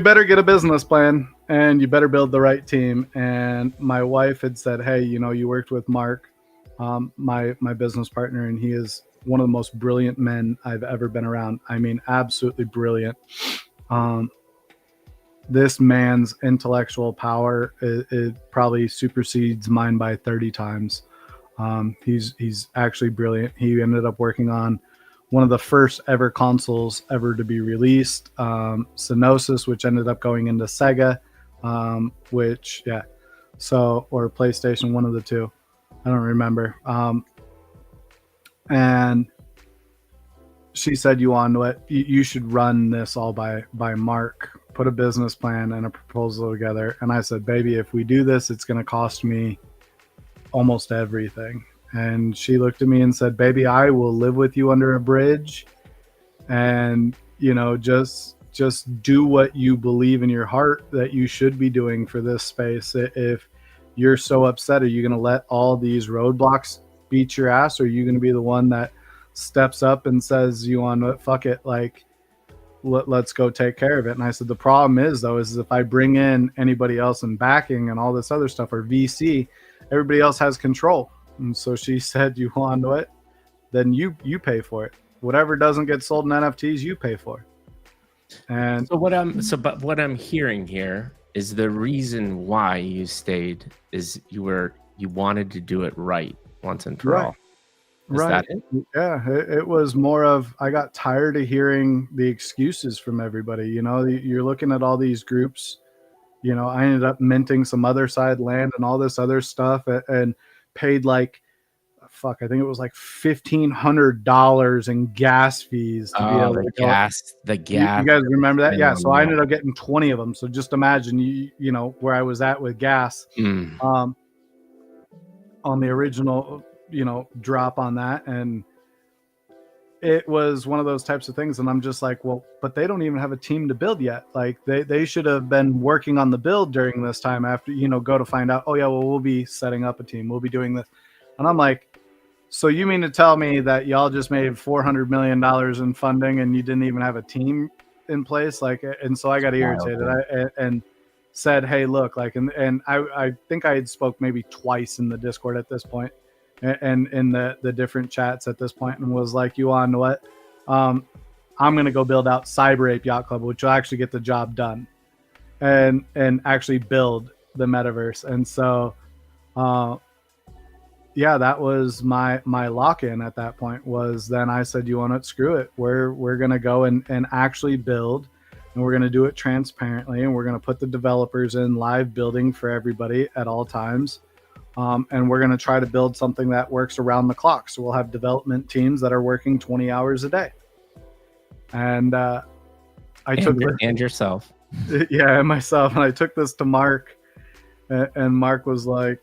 better get a business plan and you better build the right team. And my wife had said, hey, you worked with Mark, my business partner, and he is one of the most brilliant men I've ever been around. I mean, absolutely brilliant. This man's intellectual power, it probably supersedes mine by 30 times. He's actually brilliant. He ended up working on one of the first ever consoles ever to be released, Synosis, which ended up going into Sega, or PlayStation, one of the two. I don't remember. And she said, you on what? You should run this all by Mark. Put a business plan and a proposal together. And I said, baby, if we do this, it's going to cost me almost everything. And she looked at me and said, baby, I will live with you under a bridge, and just do what you believe in your heart that you should be doing for this space. If you're so upset, are you going to let all these roadblocks beat your ass, or are you going to be the one that steps up and says, you on what, fuck it, like let's go take care of it? And I said, the problem is if I bring in anybody else in backing and all this other stuff, or VC, everybody else has control. And so she said, you want it? Then you pay for it. Whatever doesn't get sold in NFTs, you pay for. And but what I'm hearing here is the reason why you stayed is you wanted to do it right once and for all. Is that it? Yeah, it was more of, I got tired of hearing the excuses from everybody. You're looking at all these groups. I ended up minting some other side land and all this other stuff, and paid I think it was like $1,500 in gas fees to be able to the gas. You guys remember that? Yeah. So I ended up getting 20 of them. So just imagine, where I was at with gas, on the original, drop on that. And it was one of those types of things. And I'm just like, well, but they don't even have a team to build yet. Like they should have been working on the build during this time after, go to find out, oh yeah, well, we'll be setting up a team. We'll be doing this. And I'm like, so you mean to tell me that y'all just made $400 million in funding and you didn't even have a team in place? And so I got irritated and said, hey, look, and I think I had spoke maybe twice in the Discord at this point, and in the different chats at this point, and was like, you on what? I'm going to go build out Cyber Ape Yacht Club, which will actually get the job done and actually build the metaverse. And so, that was my lock-in at that point. Was then I said, you want it? Screw it. We're going to go and actually build, and we're going to do it transparently, and we're going to put the developers in live building for everybody at all times. And we're going to try to build something that works around the clock. So we'll have development teams that are working 20 hours a day. And and yourself. Yeah, and myself. And I took this to Mark, and Mark was like,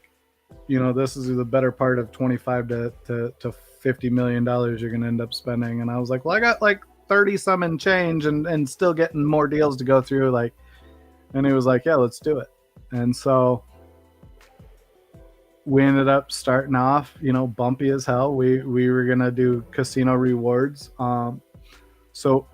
this is the better part of 25 to $50 million you're going to end up spending. And I was like, well, I got like 30 some and change and still getting more deals to go through. And he was like, yeah, let's do it. And so we ended up starting off, bumpy as hell. We were going to do casino rewards. So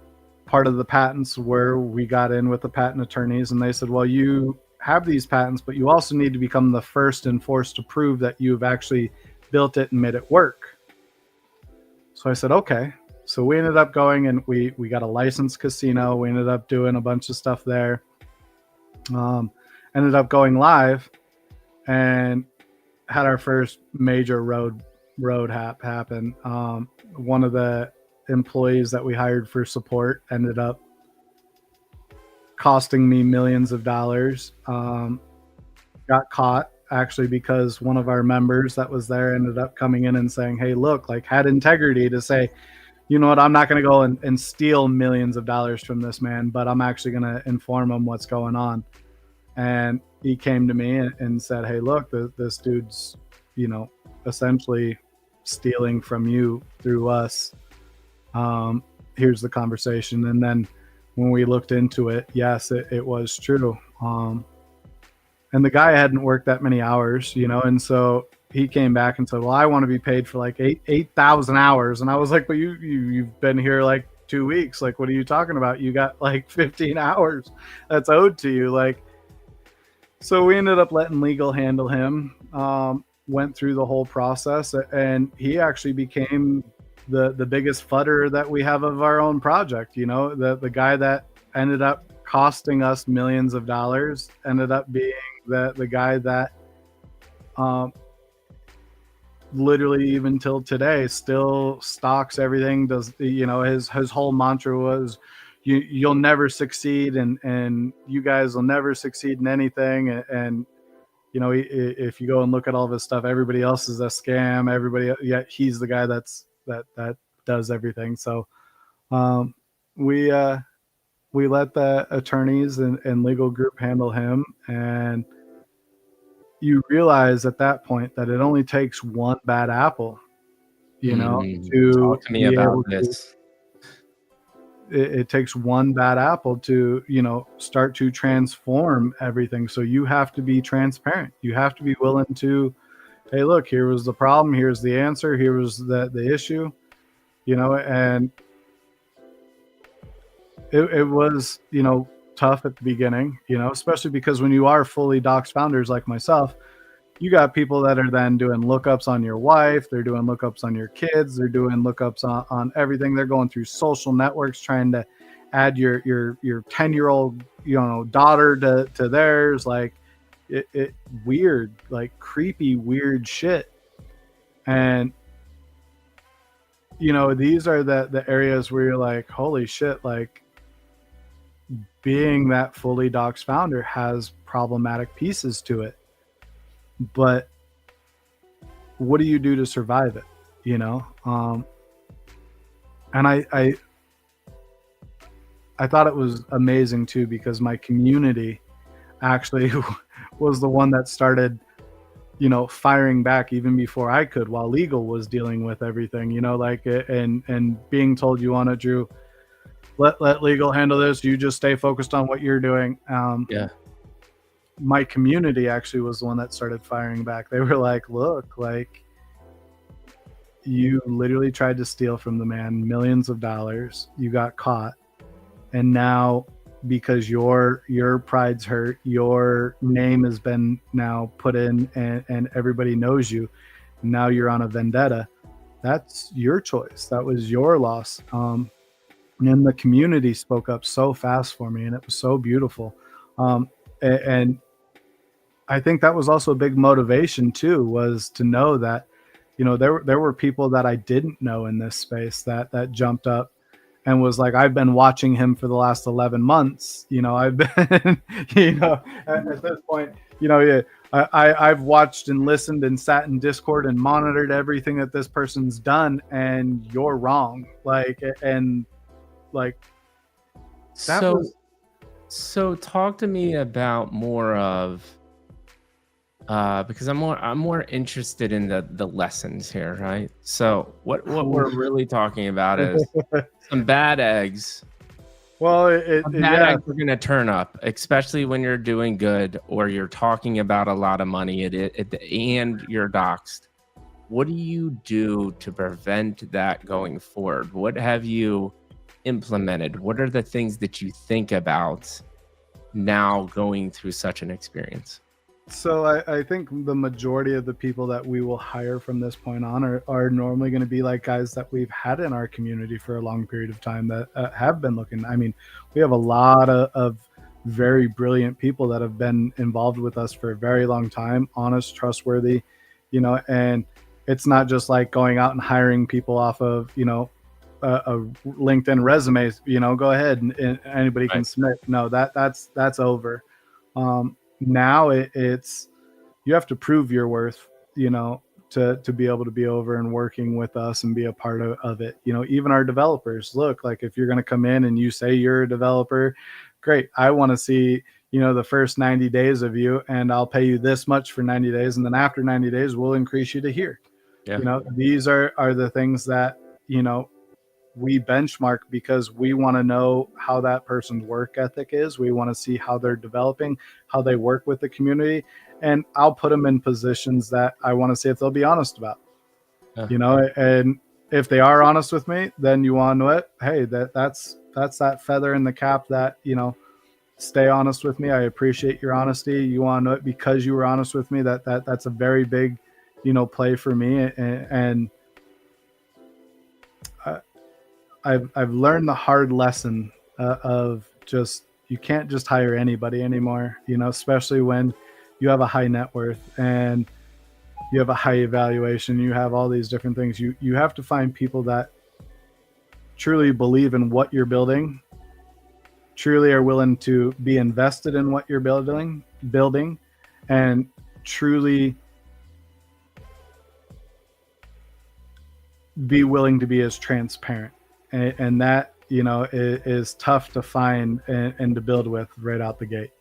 part of the patents were, we got in with the patent attorneys, and they said, well, you have these patents, but you also need to become the first and force to prove that you've actually built it and made it work. So I said, okay. So we ended up going and we got a licensed casino. We ended up doing a bunch of stuff there. Ended up going live, and had our first major road happen. One of the employees that we hired for support ended up costing me millions of dollars. Got caught actually because one of our members that was there ended up coming in and saying, hey, look, like had integrity to say, you know what, I'm not going to go and steal millions of dollars from this man, but I'm actually going to inform him what's going on. And he came to me and said, hey, look, this dude's, you know, essentially stealing from you through us. Here's the conversation. And then when we looked into it, yes, it was true. And the guy hadn't worked that many hours, you know, and so he came back and said, well, I want to be paid for like 8,000 hours. And I was like, but you've been here like 2 weeks. Like, what are you talking about? You got like 15 hours that's owed to you. Like, so we ended up letting legal handle him, went through the whole process, and he actually became the biggest fudder that we have of our own project. You know, the guy that ended up costing us millions of dollars ended up being the guy that literally even till today still stocks everything, does, you know, his whole mantra was you'll never succeed and you guys will never succeed in anything. And you know, if you go and look at all of his stuff, everybody else is a scam, everybody, yet he's the guy that does everything. So we let the attorneys and legal group handle him. And you realize at that point that it only takes one bad apple, you know, to talk to me about this. It takes one bad apple to, you know, start to transform everything. So you have to be transparent. You have to be willing to, hey, look, here was the problem. Here's the answer. Here was the issue, you know, and it was, you know, tough at the beginning, you know, especially because when you are fully docs founders like myself, you got people that are then doing lookups on your wife, they're doing lookups on your kids, they're doing lookups on everything. They're going through social networks trying to add your 10-year-old, you know, daughter to theirs. Like it weird, like creepy, weird shit. And you know, these are the areas where you're like, holy shit, like being that fully docs founder has problematic pieces to it. But what do you do to survive it? You know? And I thought it was amazing too, because my community actually was the one that started, you know, firing back even before I could, while legal was dealing with everything, you know, like, and being told, you want to, Drew, let legal handle this. You just stay focused on what you're doing. Yeah. My community actually was the one that started firing back. They were like, look, like you literally tried to steal from the man millions of dollars. You got caught. And now because your pride's hurt, your name has been now put in and everybody knows you. Now you're on a vendetta. That's your choice. That was your loss. And the community spoke up so fast for me, and it was so beautiful. And I think that was also a big motivation too, was to know that, you know, there were people that I didn't know in this space that jumped up and was like, I've been watching him for the last 11 months. You know, I've been, you know, at this point, you know, yeah, I've watched and listened and sat in Discord and monitored everything that this person's done, and you're wrong. Like, and like, that so talk to me about more of, because I'm more interested in the lessons here, right? So what we're really talking about is some bad eggs. Well, bad eggs are going to turn up, especially when you're doing good or you're talking about a lot of money and you're doxxed. What do you do to prevent that going forward? What have you implemented? What are the things that you think about now going through such an experience? So I think the majority of the people that we will hire from this point on are normally going to be like guys that we've had in our community for a long period of time that have been looking. I mean, we have a lot of very brilliant people that have been involved with us for a very long time, honest, trustworthy, and it's not just like going out and hiring people off of, a LinkedIn resume, go ahead and anybody can submit. No, that's over. Now it's, you have to prove your worth, to be able to be over and working with us and be a part of it. Even our developers, look, like if you're going to come in and you say you're a developer, great. I want to see, the first 90 days of you, and I'll pay you this much for 90 days. And then after 90 days, we'll increase you to here. Yeah. These are the things that, we benchmark because we want to know how that person's work ethic is. We want to see how they're developing, how they work with the community. And I'll put them in positions that I want to see if they'll be honest about, and if they are honest with me, then you want to know it. Hey, that's that feather in the cap that, stay honest with me. I appreciate your honesty. You want to know it because you were honest with me. That's a very big, play for me. And I've learned the hard lesson of just, you can't just hire anybody anymore, especially when you have a high net worth and you have a high evaluation, you have all these different things. You have to find people that truly believe in what you're building, truly are willing to be invested in what you're building, and truly be willing to be as transparent. And that, is tough to find and to build with right out the gate.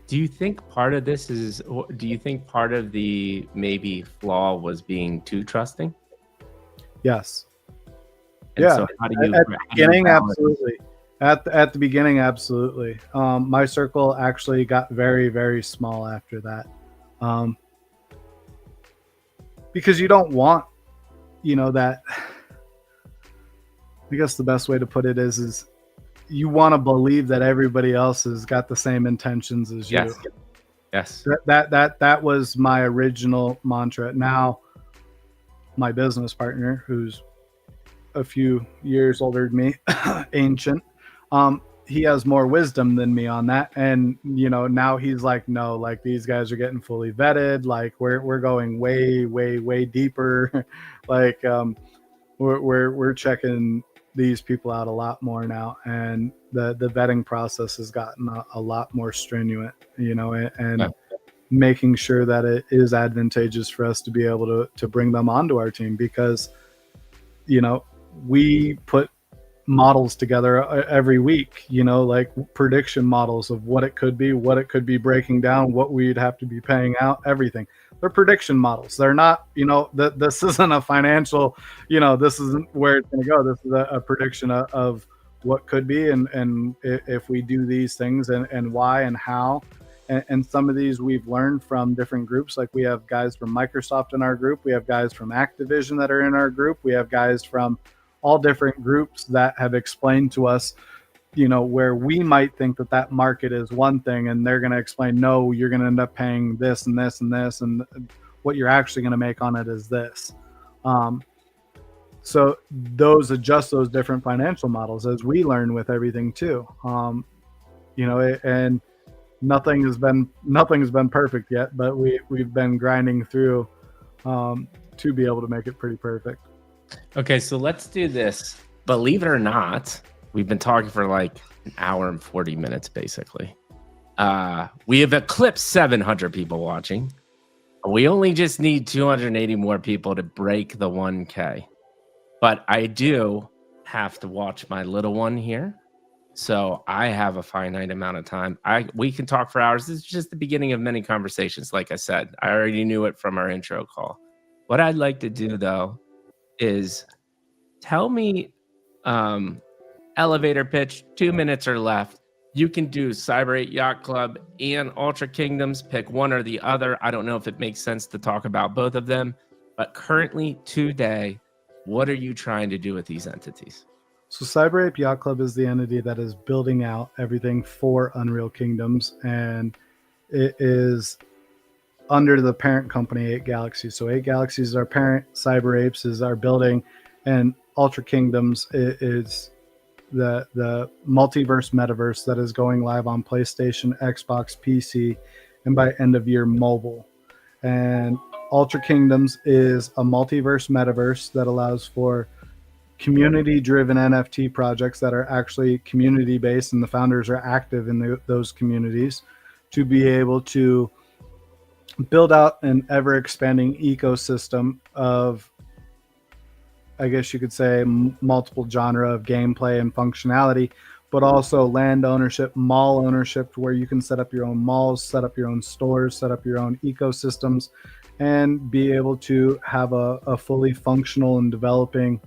Do you think part of this is, do you think part of the maybe flaw was being too trusting? Yes. And yeah. So how do you, at the beginning, absolutely. At the beginning, absolutely. My circle actually got very, very small after that. Because you don't want, that, I guess the best way to put it is you want to believe that everybody else has got the same intentions as you. Yes. That was my original mantra. Now, my business partner, who's a few years older than me, ancient, he has more wisdom than me on that. And, now he's like, no, like these guys are getting fully vetted. Like we're going way, way, way deeper. Like, we're checking these people out a lot more now, and the vetting process has gotten a lot more strenuous, and making sure that it is advantageous for us to be able to bring them onto our team, because we put models together every week, like prediction models of what it could be breaking down, what we'd have to be paying out, everything. They're prediction models. They're not, this isn't a financial, this isn't where it's going to go. This is a prediction of what could be, and if we do these things, and why and how. And some of these we've learned from different groups. Like we have guys from Microsoft in our group. We have guys from Activision that are in our group. We have guys from all different groups that have explained to us, where we might think that market is one thing, and they're going to explain, no, you're going to end up paying this and this and this, and what you're actually going to make on it is this. So adjust those different financial models as we learn with everything too. And nothing has been perfect yet, but we've been grinding through to be able to make it pretty perfect. Okay, so let's do this. Believe it or not, we've been talking for like an hour and 40 minutes, basically. We have eclipsed 700 people watching. We only just need 280 more people to break the 1K. But I do have to watch my little one here. So I have a finite amount of time. We can talk for hours. This is just the beginning of many conversations. Like I said, I already knew it from our intro call. What I'd like to do, though, is tell me elevator pitch, 2 minutes or left. You can do Cyber 8 Yacht Club and Ultra Kingdoms. Pick one or the other. I don't know if it makes sense to talk about both of them, but currently today, what are you trying to do with these entities? So Cyber 8 Yacht Club is the entity that is building out everything for Unreal Kingdoms, and it is under the parent company 8 Galaxies. So 8 Galaxies is our parent, Cyber Apes is our building, and Ultra Kingdoms is the multiverse metaverse that is going live on PlayStation, Xbox, PC, and by end of year mobile. And Ultra Kingdoms is a multiverse metaverse that allows for community-driven NFT projects that are actually community-based and the founders are active in those communities to be able to build out an ever-expanding ecosystem of, I guess you could say, multiple genre of gameplay and functionality, but also land ownership, mall ownership, where you can set up your own malls, set up your own stores, set up your own ecosystems, and be able to have a fully functional and developing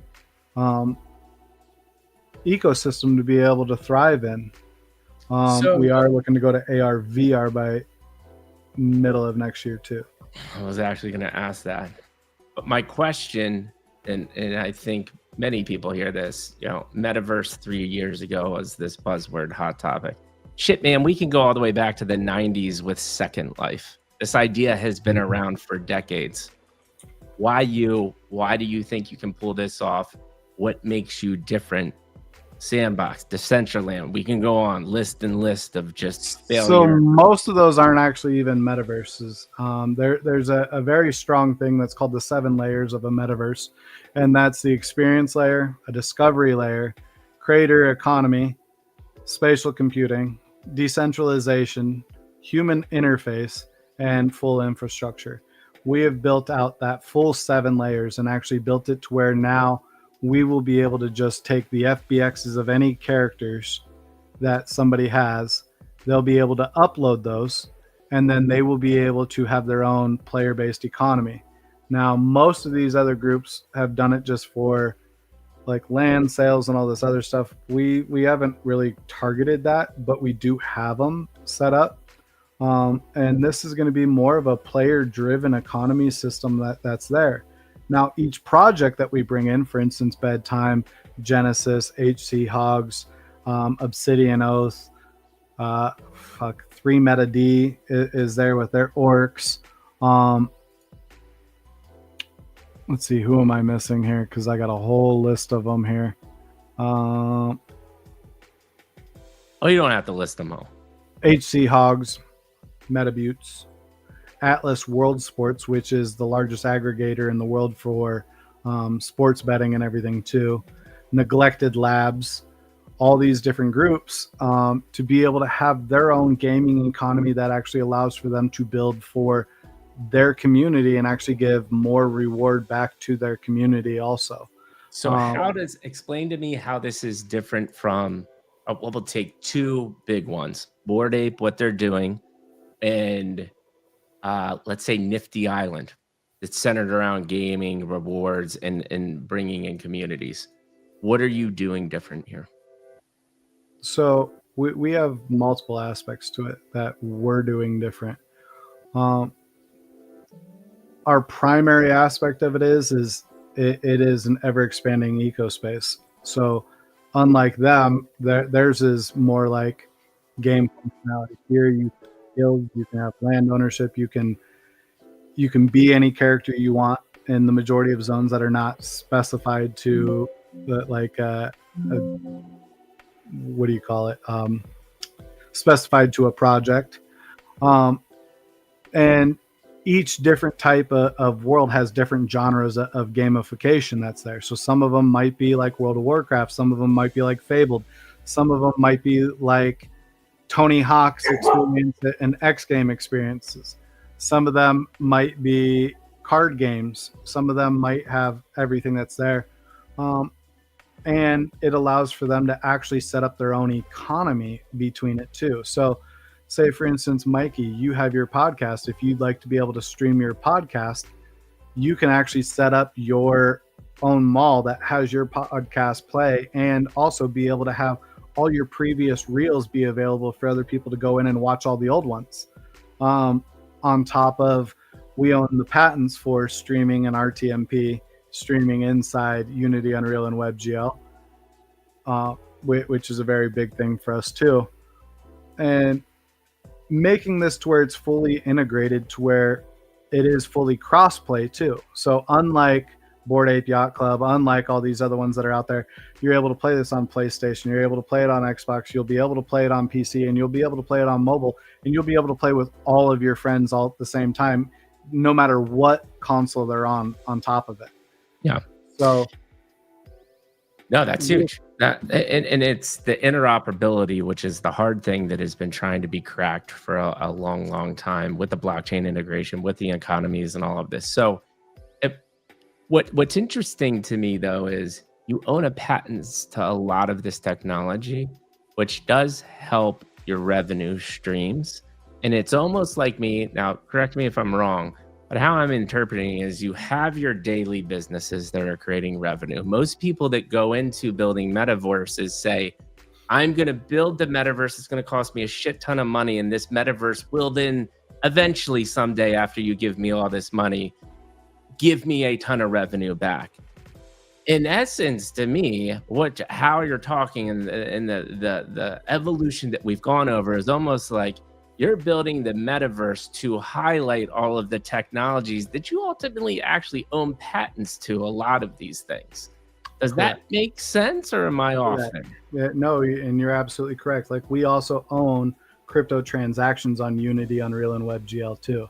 ecosystem to be able to thrive in. We are looking to go to AR VR by middle of next year too. I was actually going to ask that, but my question, and I think many people hear this, metaverse 3 years ago was this buzzword hot topic. Shit, man, we can go all the way back to the 90s with Second Life. This idea has been around for decades. Why do you think you can pull this off? What makes you different? Sandbox, Decentraland, we can go on list of just failure. So most of those aren't actually even metaverses. There's a very strong thing that's called the 7 layers of a metaverse, and that's the experience layer, a discovery layer, creator economy, spatial computing, decentralization, human interface, and full infrastructure. We have built out that full 7 layers and actually built it to where now we will be able to just take the FBXs of any characters that somebody has. They'll be able to upload those, and then they will be able to have their own player-based economy. Now, most of these other groups have done it just for like land sales and all this other stuff. We haven't really targeted that, but we do have them set up. And this is going to be more of a player-driven economy system that's there. Now, each project that we bring in, for instance, Bedtime, Genesis, HC Hogs, Obsidian Oath, 3 Meta D is there with their orcs. Let's see, who am I missing here? Because I got a whole list of them here. Oh, you don't have to list them all. HC Hogs, Metabutes, Atlas World Sports, which is the largest aggregator in the world for sports betting and everything too. Neglected Labs, all these different groups to be able to have their own gaming economy that actually allows for them to build for their community and actually give more reward back to their community also. So explain to me how this is different from, we'll take 2 big ones, Bored Ape, what they're doing, and let's say Nifty Island. It's centered around gaming, rewards, and bringing in communities. What are you doing different here? So we have multiple aspects to it that we're doing different. Our primary aspect of it is it is an ever-expanding ecospace. So unlike them, theirs is more like game functionality. Here you can build, you can have land ownership, you can be any character you want in the majority of zones that are not specified to what do you call it? Specified to a project. And each different type of world has different genres of gamification that's there. So some of them might be like World of Warcraft. Some of them might be like Fabled. Some of them might be like Tony Hawk's experience and X game experiences. Some of them might be card games. Some of them might have everything that's there. And it allows for them to actually set up their own economy between it too. So say, for instance, Mikey, you have your podcast. If you'd like to be able to stream your podcast, you can actually set up your own mall that has your podcast play and also be able to have all your previous reels be available for other people to go in and watch all the old ones. On top of, we own the patents for streaming and RTMP, streaming inside Unity, Unreal, and WebGL, which is a very big thing for us too. And making this to where it's fully integrated to where it is fully cross-play too. So unlike Bored Ape Yacht Club, unlike all these other ones that are out there, you're able to play this on PlayStation, you're able to play it on Xbox, you'll be able to play it on PC, and you'll be able to play it on mobile, and you'll be able to play with all of your friends all at the same time no matter what console they're on top of it. Yeah. So no, that's huge. And it's the interoperability, which is the hard thing that has been trying to be cracked for a long, long time with the blockchain integration, with the economies and all of this. So what's interesting to me, though, is you own a patents to a lot of this technology, which does help your revenue streams. And it's almost like me, now correct me if I'm wrong, but how I'm interpreting is you have your daily businesses that are creating revenue. Most people that go into building metaverses say, I'm going to build the metaverse. It's going to cost me a shit ton of money. And this metaverse will then eventually someday, after you give me all this money, give me a ton of revenue back. In essence, to me, how you're talking and the evolution that we've gone over is almost like you're building the metaverse to highlight all of the technologies that you ultimately actually own patents to a lot of these things. Does that make sense, or am I off there? Yeah, no, and you're absolutely correct. Like, we also own crypto transactions on Unity, Unreal, and WebGL too.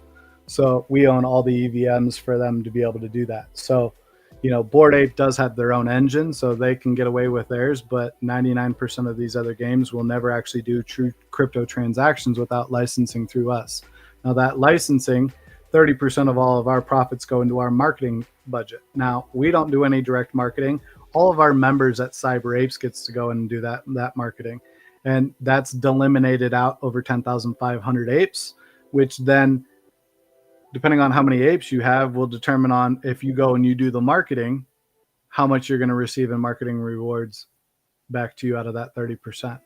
So we own all the EVMs for them to be able to do that. So, you know, Bored Ape does have their own engine, so they can get away with theirs, but 99% of these other games will never actually do true crypto transactions without licensing through us. Now, that licensing, 30% of all of our profits go into our marketing budget. Now, we don't do any direct marketing. All of our members at Cyber Apes gets to go in and do that marketing. And that's delimited out over 10,500 apes, which then, depending on how many apes you have, will determine on if you go and you do the marketing, how much you're going to receive in marketing rewards back to you out of that 30%.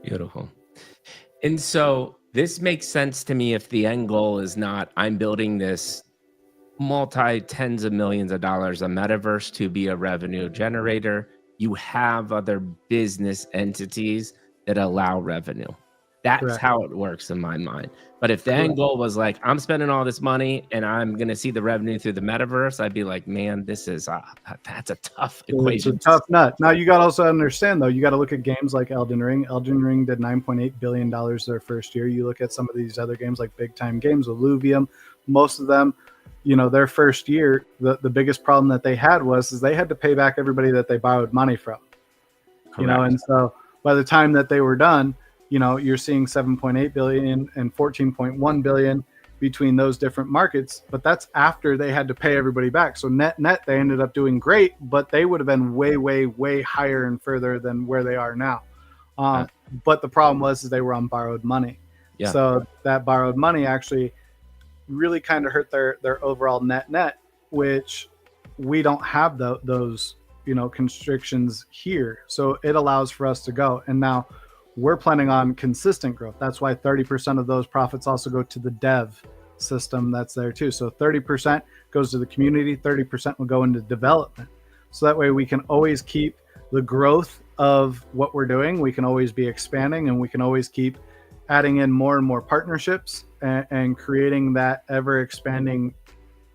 Beautiful. And so this makes sense to me if the end goal is not, I'm building this multi-tens of millions of dollars, a metaverse to be a revenue generator. You have other business entities that allow revenue. That's correct. How it works in my mind. But if the end goal was like, I'm spending all this money and I'm going to see the revenue through the metaverse, I'd be like, man, this is that's a tough equation. It's a tough nut. Now, you got to also understand, though, you got to look at games like Elden Ring. Elden Ring did $9.8 billion their first year. You look at some of these other games like big time games, Illuvium, most of them, you know, their first year, the biggest problem that they had was they had to pay back everybody that they borrowed money from. Correct. You know, and so by the time that they were done, you know, you're seeing 7.8 billion and 14.1 billion between those different markets, but that's after they had to pay everybody back. So net, they ended up doing great, but they would have been way, way, way higher and further than where they are now. But the problem was they were on borrowed money. Yeah. So that borrowed money actually really kind of hurt their overall net, which we don't have those, you know, constrictions here. So it allows for us to go. And now we're planning on consistent growth. That's why 30% of those profits also go to the dev system that's there too. So 30% goes to the community, 30% will go into development. So that way we can always keep the growth of what we're doing. We can always be expanding, and we can always keep adding in more and more partnerships and creating that ever expanding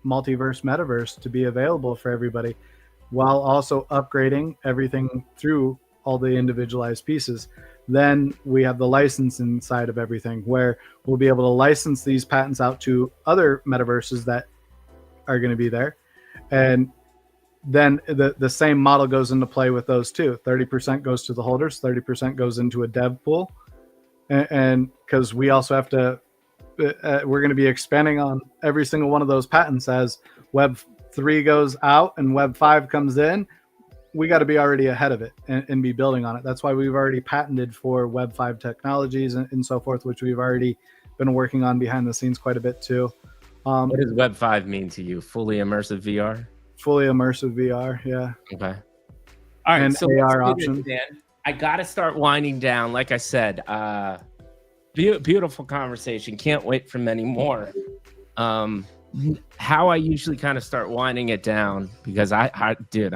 multiverse metaverse to be available for everybody, while also upgrading everything through all the individualized pieces. Then we have the licensing side of everything, where we'll be able to license these patents out to other metaverses that are going to be there. And then the same model goes into play with those too. 30% goes to the holders, 30% goes into a dev pool. And because we also have to, we're going to be expanding on every single one of those patents as Web 3 goes out and Web 5 comes in. We got to be already ahead of it and be building on it. That's why we've already patented for Web 5 technologies and so forth, which we've already been working on behind the scenes quite a bit too. What does Web 5 mean to you? Fully immersive VR? Fully immersive VR, yeah. Okay. All right, and so AR options. I got to start winding down. Like I said, beautiful conversation. Can't wait for many more. How I usually kind of start winding it down, because I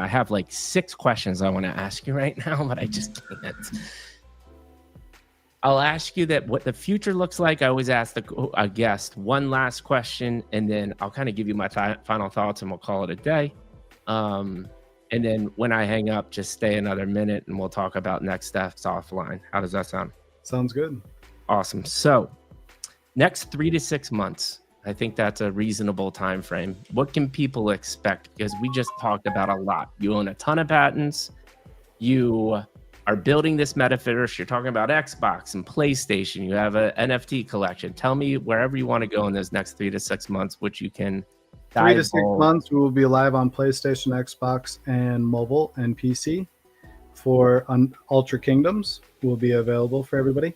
have like 6 questions I want to ask you right now, but I just can't. I'll ask you that what the future looks like. I always ask a guest one last question, and then I'll kind of give you my final thoughts, and we'll call it a day. And then when I hang up, just stay another minute, and we'll talk about next steps offline. How does that sound? Sounds good. Awesome. So next 3 to 6 months, I think that's a reasonable time frame. What can people expect? Because we just talked about a lot. You own a ton of patents. You are building this metaverse. You're talking about Xbox and PlayStation. You have an NFT collection. Tell me wherever you want to go in those next 3 to 6 months, which you can 3 to 6 months, we will be live on PlayStation, Xbox, and mobile and PC. For Ultra Kingdoms will be available for everybody.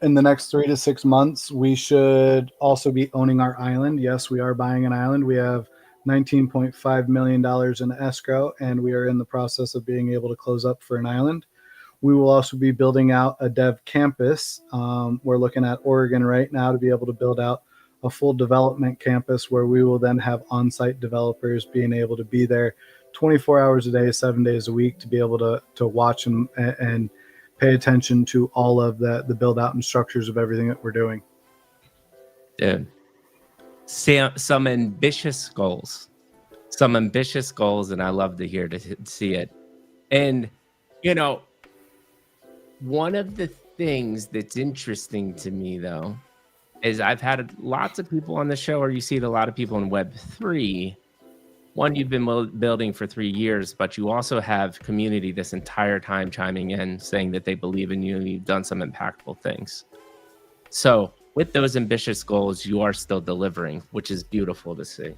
In the next 3 to 6 months, we should also be owning our island. Yes, we are buying an island. We have $19.5 million in escrow, and we are in the process of being able to close up for an island. We will also be building out a dev campus. We're looking at Oregon right now to be able to build out a full development campus where we will then have on-site developers being able to be there 24 hours a day, 7 days a week to be able to watch and pay attention to all of the build out and structures of everything that we're doing. Dude, some ambitious goals, and I love to hear to see it. And, you know, one of the things that's interesting to me, though, is I've had lots of people on the show, or you see a lot of people in Web3. One, you've been building for 3 years, but you also have community this entire time chiming in, saying that they believe in you and you've done some impactful things. So with those ambitious goals, you are still delivering, which is beautiful to see.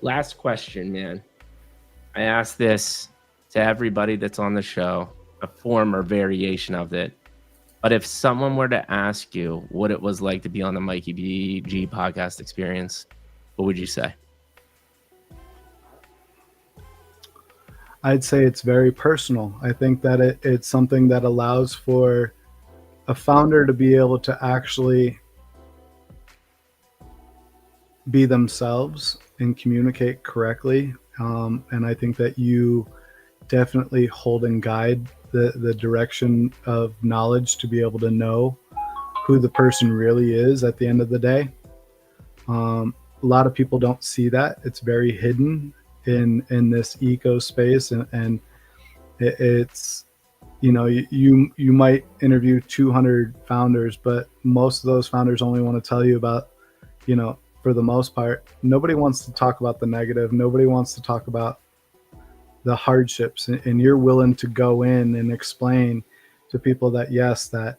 Last question, man. I ask this to everybody that's on the show, a form or variation of it. But if someone were to ask you what it was like to be on the Mikey BG podcast experience, what would you say? I'd say it's very personal. I think that it's something that allows for a founder to be able to actually be themselves and communicate correctly. And I think that you definitely hold and guide the direction of knowledge to be able to know who the person really is at the end of the day. A lot of people don't see that. It's very hidden in this eco space, and it's, you know, you might interview 200 founders, but most of those founders only want to tell you about, you know, for the most part, nobody wants to talk about the negative. Nobody wants to talk about the hardships, and you're willing to go in and explain to people that, yes, that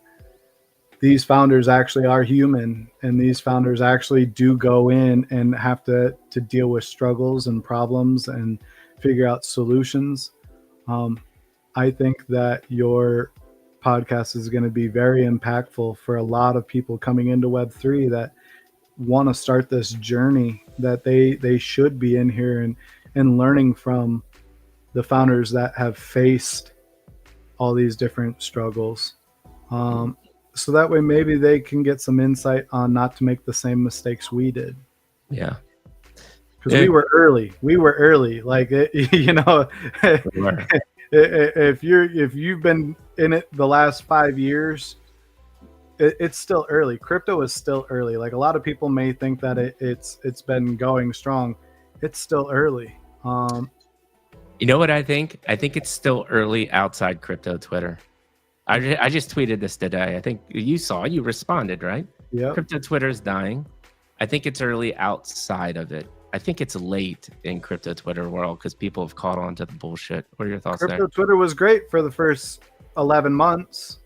these founders actually are human, and these founders actually do go in and have to deal with struggles and problems and figure out solutions. I think that your podcast is going to be very impactful for a lot of people coming into Web3 that want to start this journey, that they should be in here and learning from the founders that have faced all these different struggles. So that way maybe they can get some insight on not to make the same mistakes we did. Yeah. Because we were early. Like, you know, if you've been in it the last 5 years, it's still early. Crypto is still early. Like, a lot of people may think that it's been going strong. It's still early. You know what I think? I think it's still early outside crypto Twitter. I just tweeted this today. I think you responded, right? Yeah. Crypto Twitter is dying. I think it's early outside of it. I think it's late in crypto Twitter world because people have caught on to the bullshit. What are your thoughts Crypto there? Twitter was great for the first 11 months.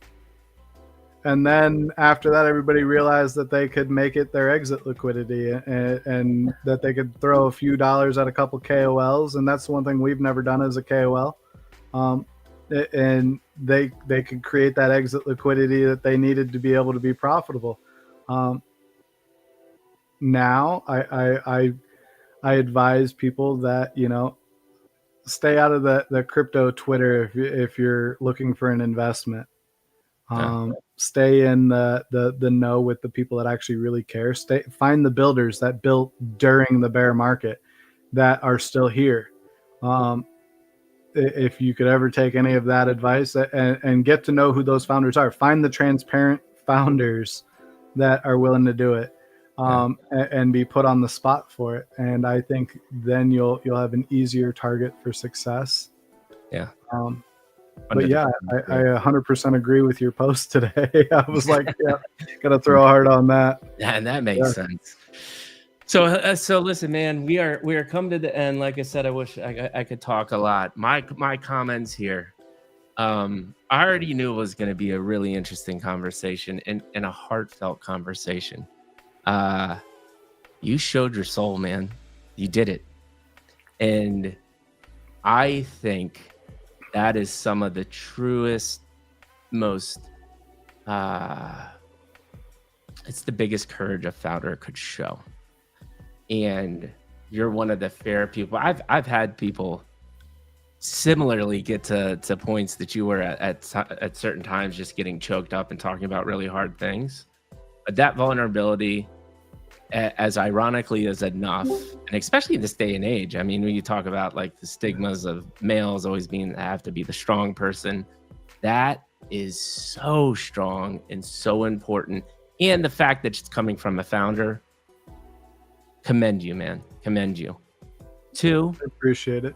And then after that, everybody realized that they could make it their exit liquidity, and that they could throw a few dollars at a couple KOLs. And that's one thing we've never done as a KOL. And they could create that exit liquidity that they needed to be able to be profitable. Now I advise people that, you know, stay out of the crypto Twitter if you're looking for an investment. Stay in the know with the people that actually really care. Find the builders that built during the bear market that are still here. If you could ever take any of that advice, and get to know who those founders are, find the transparent founders that are willing to do it, and be put on the spot for it. And I think then you'll have an easier target for success. Yeah. But yeah, 100%. I 100% agree with your post today. I was like, yeah, gotta throw a heart on that. Yeah, and that makes sense. So listen, man, we are come to the end. Like I said, I wish I could talk a lot. My comments here. I already knew it was going to be a really interesting conversation and a heartfelt conversation. You showed your soul, man. You did it, and I think that is some of the truest, most. It's the biggest courage a founder could show. And you're one of the fair people. I've had people similarly get to points that you were at certain times, just getting choked up and talking about really hard things. But that vulnerability, as ironically as enough, and especially in this day and age, I mean, when you talk about like the stigmas of males always being have to be the strong person, that is so strong and so important. And the fact that it's coming from a founder, commend you, man. Commend you. 2, I appreciate it.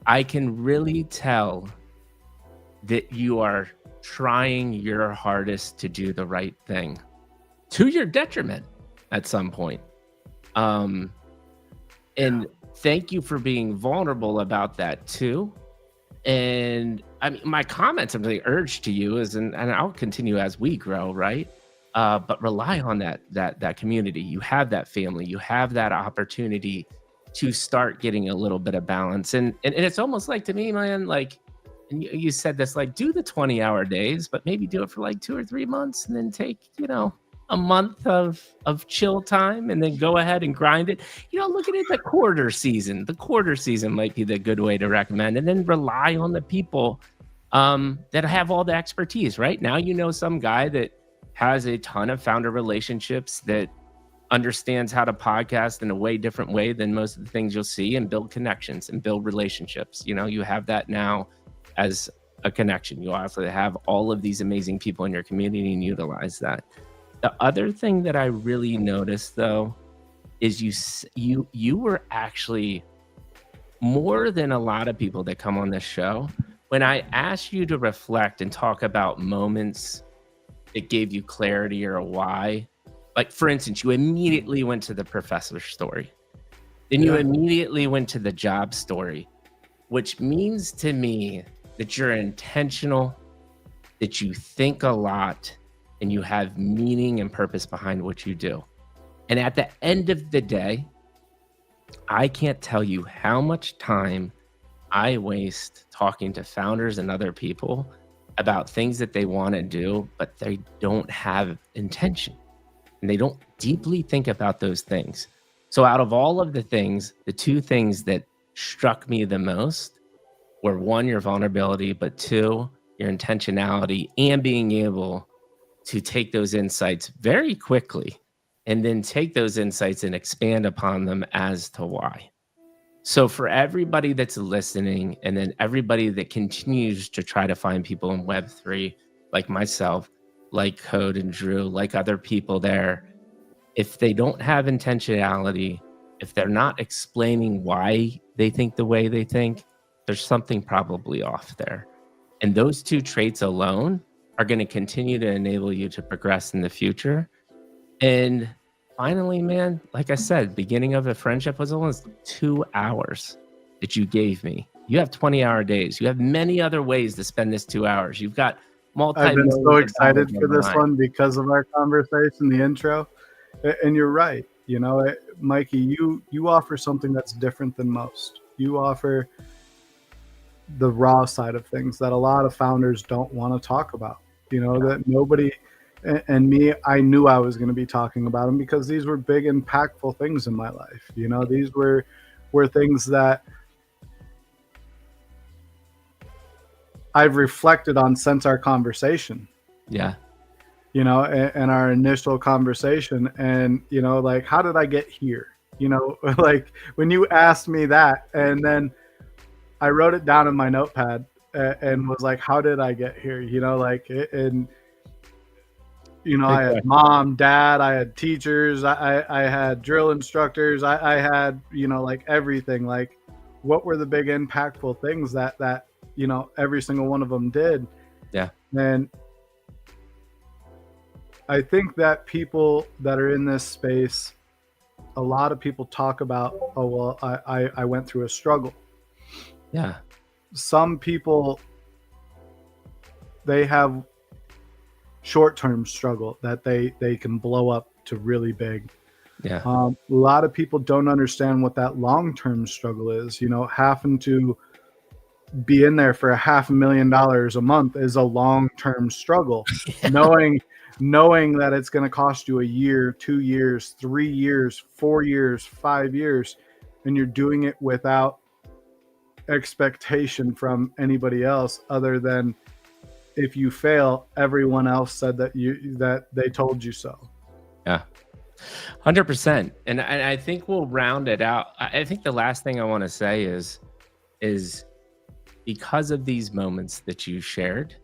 I can really tell that you are trying your hardest to do the right thing to your detriment at some point. And thank you for being vulnerable about that too. And I mean, my comments, I'm really urged to you is, and I'll continue as we grow, right? But rely on that community. You have that family. You have that opportunity to start getting a little bit of balance. And it's almost like, to me, man, like, and you said this, like, do the 20-hour days, but maybe do it for like 2 or 3 months, and then take, a month of chill time, and then go ahead and grind it. Look at it, the quarter season. The quarter season might be the good way to recommend, and then rely on the people that have all the expertise. Right now, some guy that has a ton of founder relationships, that understands how to podcast in a way different way than most of the things you'll see, and build connections and build relationships. You have that now as a connection. You also have all of these amazing people in your community, and utilize that. The other thing that I really noticed, though, is you were actually, more than a lot of people that come on this show, when I asked you to reflect and talk about moments that gave you clarity or a why. Like, for instance, you immediately went to the professor story. Then you immediately went to the job story, which means to me that you're intentional, that you think a lot, and you have meaning and purpose behind what you do. And at the end of the day, I can't tell you how much time I waste talking to founders and other people about things that they want to do, but they don't have intention, and they don't deeply think about those things. So out of all of the things, the 2 things that struck me the most were, 1, your vulnerability, but 2, your intentionality, and being able to take those insights very quickly, and then take those insights and expand upon them as to why. So for everybody that's listening, and then everybody that continues to try to find people in Web3, like myself, like Code and Drew, like other people there, if they don't have intentionality, if they're not explaining why they think the way they think, there's something probably off there. And those 2 traits alone are going to continue to enable you to progress in the future. And finally, man, like I said, beginning of a friendship was almost 2 hours that you gave me. You have 20-hour days. You have many other ways to spend this 2 hours. You've got I've been so excited for this one because of our conversation, the intro. And you're right. Mikey, you offer something that's different than most. You offer the raw side of things that a lot of founders don't want to talk about. That nobody, and me, I knew I was going to be talking about them because these were big, impactful things in my life. These were things that I've reflected on since our conversation. Yeah. And our initial conversation, and, like, how did I get here? Like, when you asked me that, and then I wrote it down in my notepad, and was like, how did I get here? I had mom, dad, I had teachers, I had drill instructors, I had, like, everything. Like, what were the big impactful things that you know, every single one of them did. Yeah. And I think that people that are in this space, a lot of people talk about, oh, well, I went through a struggle. Yeah. Some people, they have short-term struggle that they can blow up to really big. Yeah. A lot of people don't understand what that long-term struggle is. You know, having to be in there for $500,000 a month is a long-term struggle. Knowing that it's going to cost you a year, 2 years, 3 years, 4 years, 5 years, and you're doing it without expectation from anybody else other than if you fail, everyone else said that they told you so. Yeah. 100%. And I think we'll round it out. I think the last thing I want to say is because of these moments that you shared,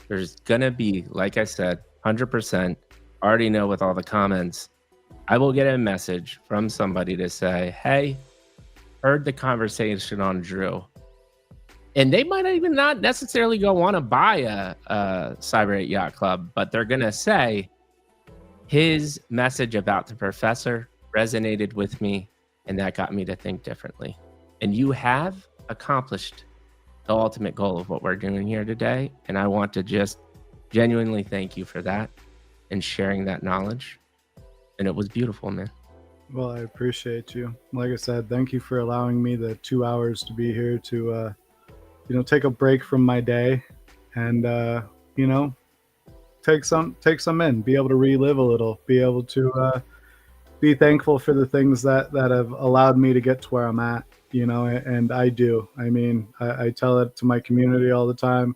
there's going to be, like I said, 100%, already know with all the comments, I will get a message from somebody to say, hey, heard the conversation on Drew. And they might even not necessarily go want to buy a Cyber 8 Yacht Club, but they're going to say, his message about the professor resonated with me, and that got me to think differently. And you have accomplished the ultimate goal of what we're doing here today. And I want to just genuinely thank you for that and sharing that knowledge. And it was beautiful, man. Well, I appreciate you. Like I said, thank you for allowing me the 2 hours to be here to, you know, take a break from my day and, you know, take some in, be able to relive a little, be able to be thankful for the things that have allowed me to get to where I'm at, you know, and I do. I mean, I tell it to my community all the time.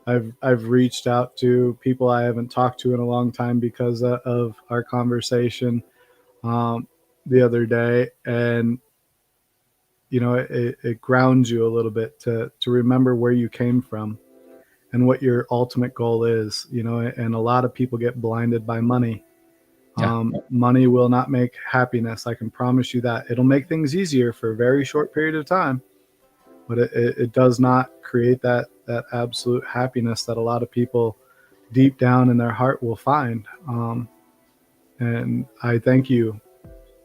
I've reached out to people I haven't talked to in a long time because of our conversation the other day, and you know, it grounds you a little bit to remember where you came from and what your ultimate goal is, you know. And a lot of people get blinded by money. Money will not make happiness. I can promise you that. It'll make things easier for a very short period of time, but it does not create that absolute happiness that a lot of people deep down in their heart will find. And I thank you,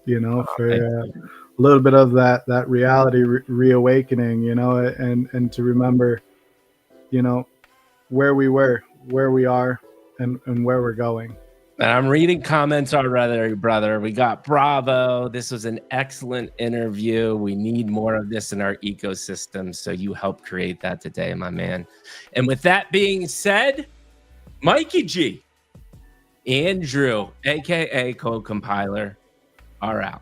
you know, for a little bit of that reality reawakening, you know, and to remember, you know, where we were, where we are, and where we're going. And I'm reading comments already, brother. We got bravo. This was an excellent interview. We need more of this in our ecosystem. So you helped create that today, my man. And with that being said, Mikey G, Andrew, aka Code Compiler, are out.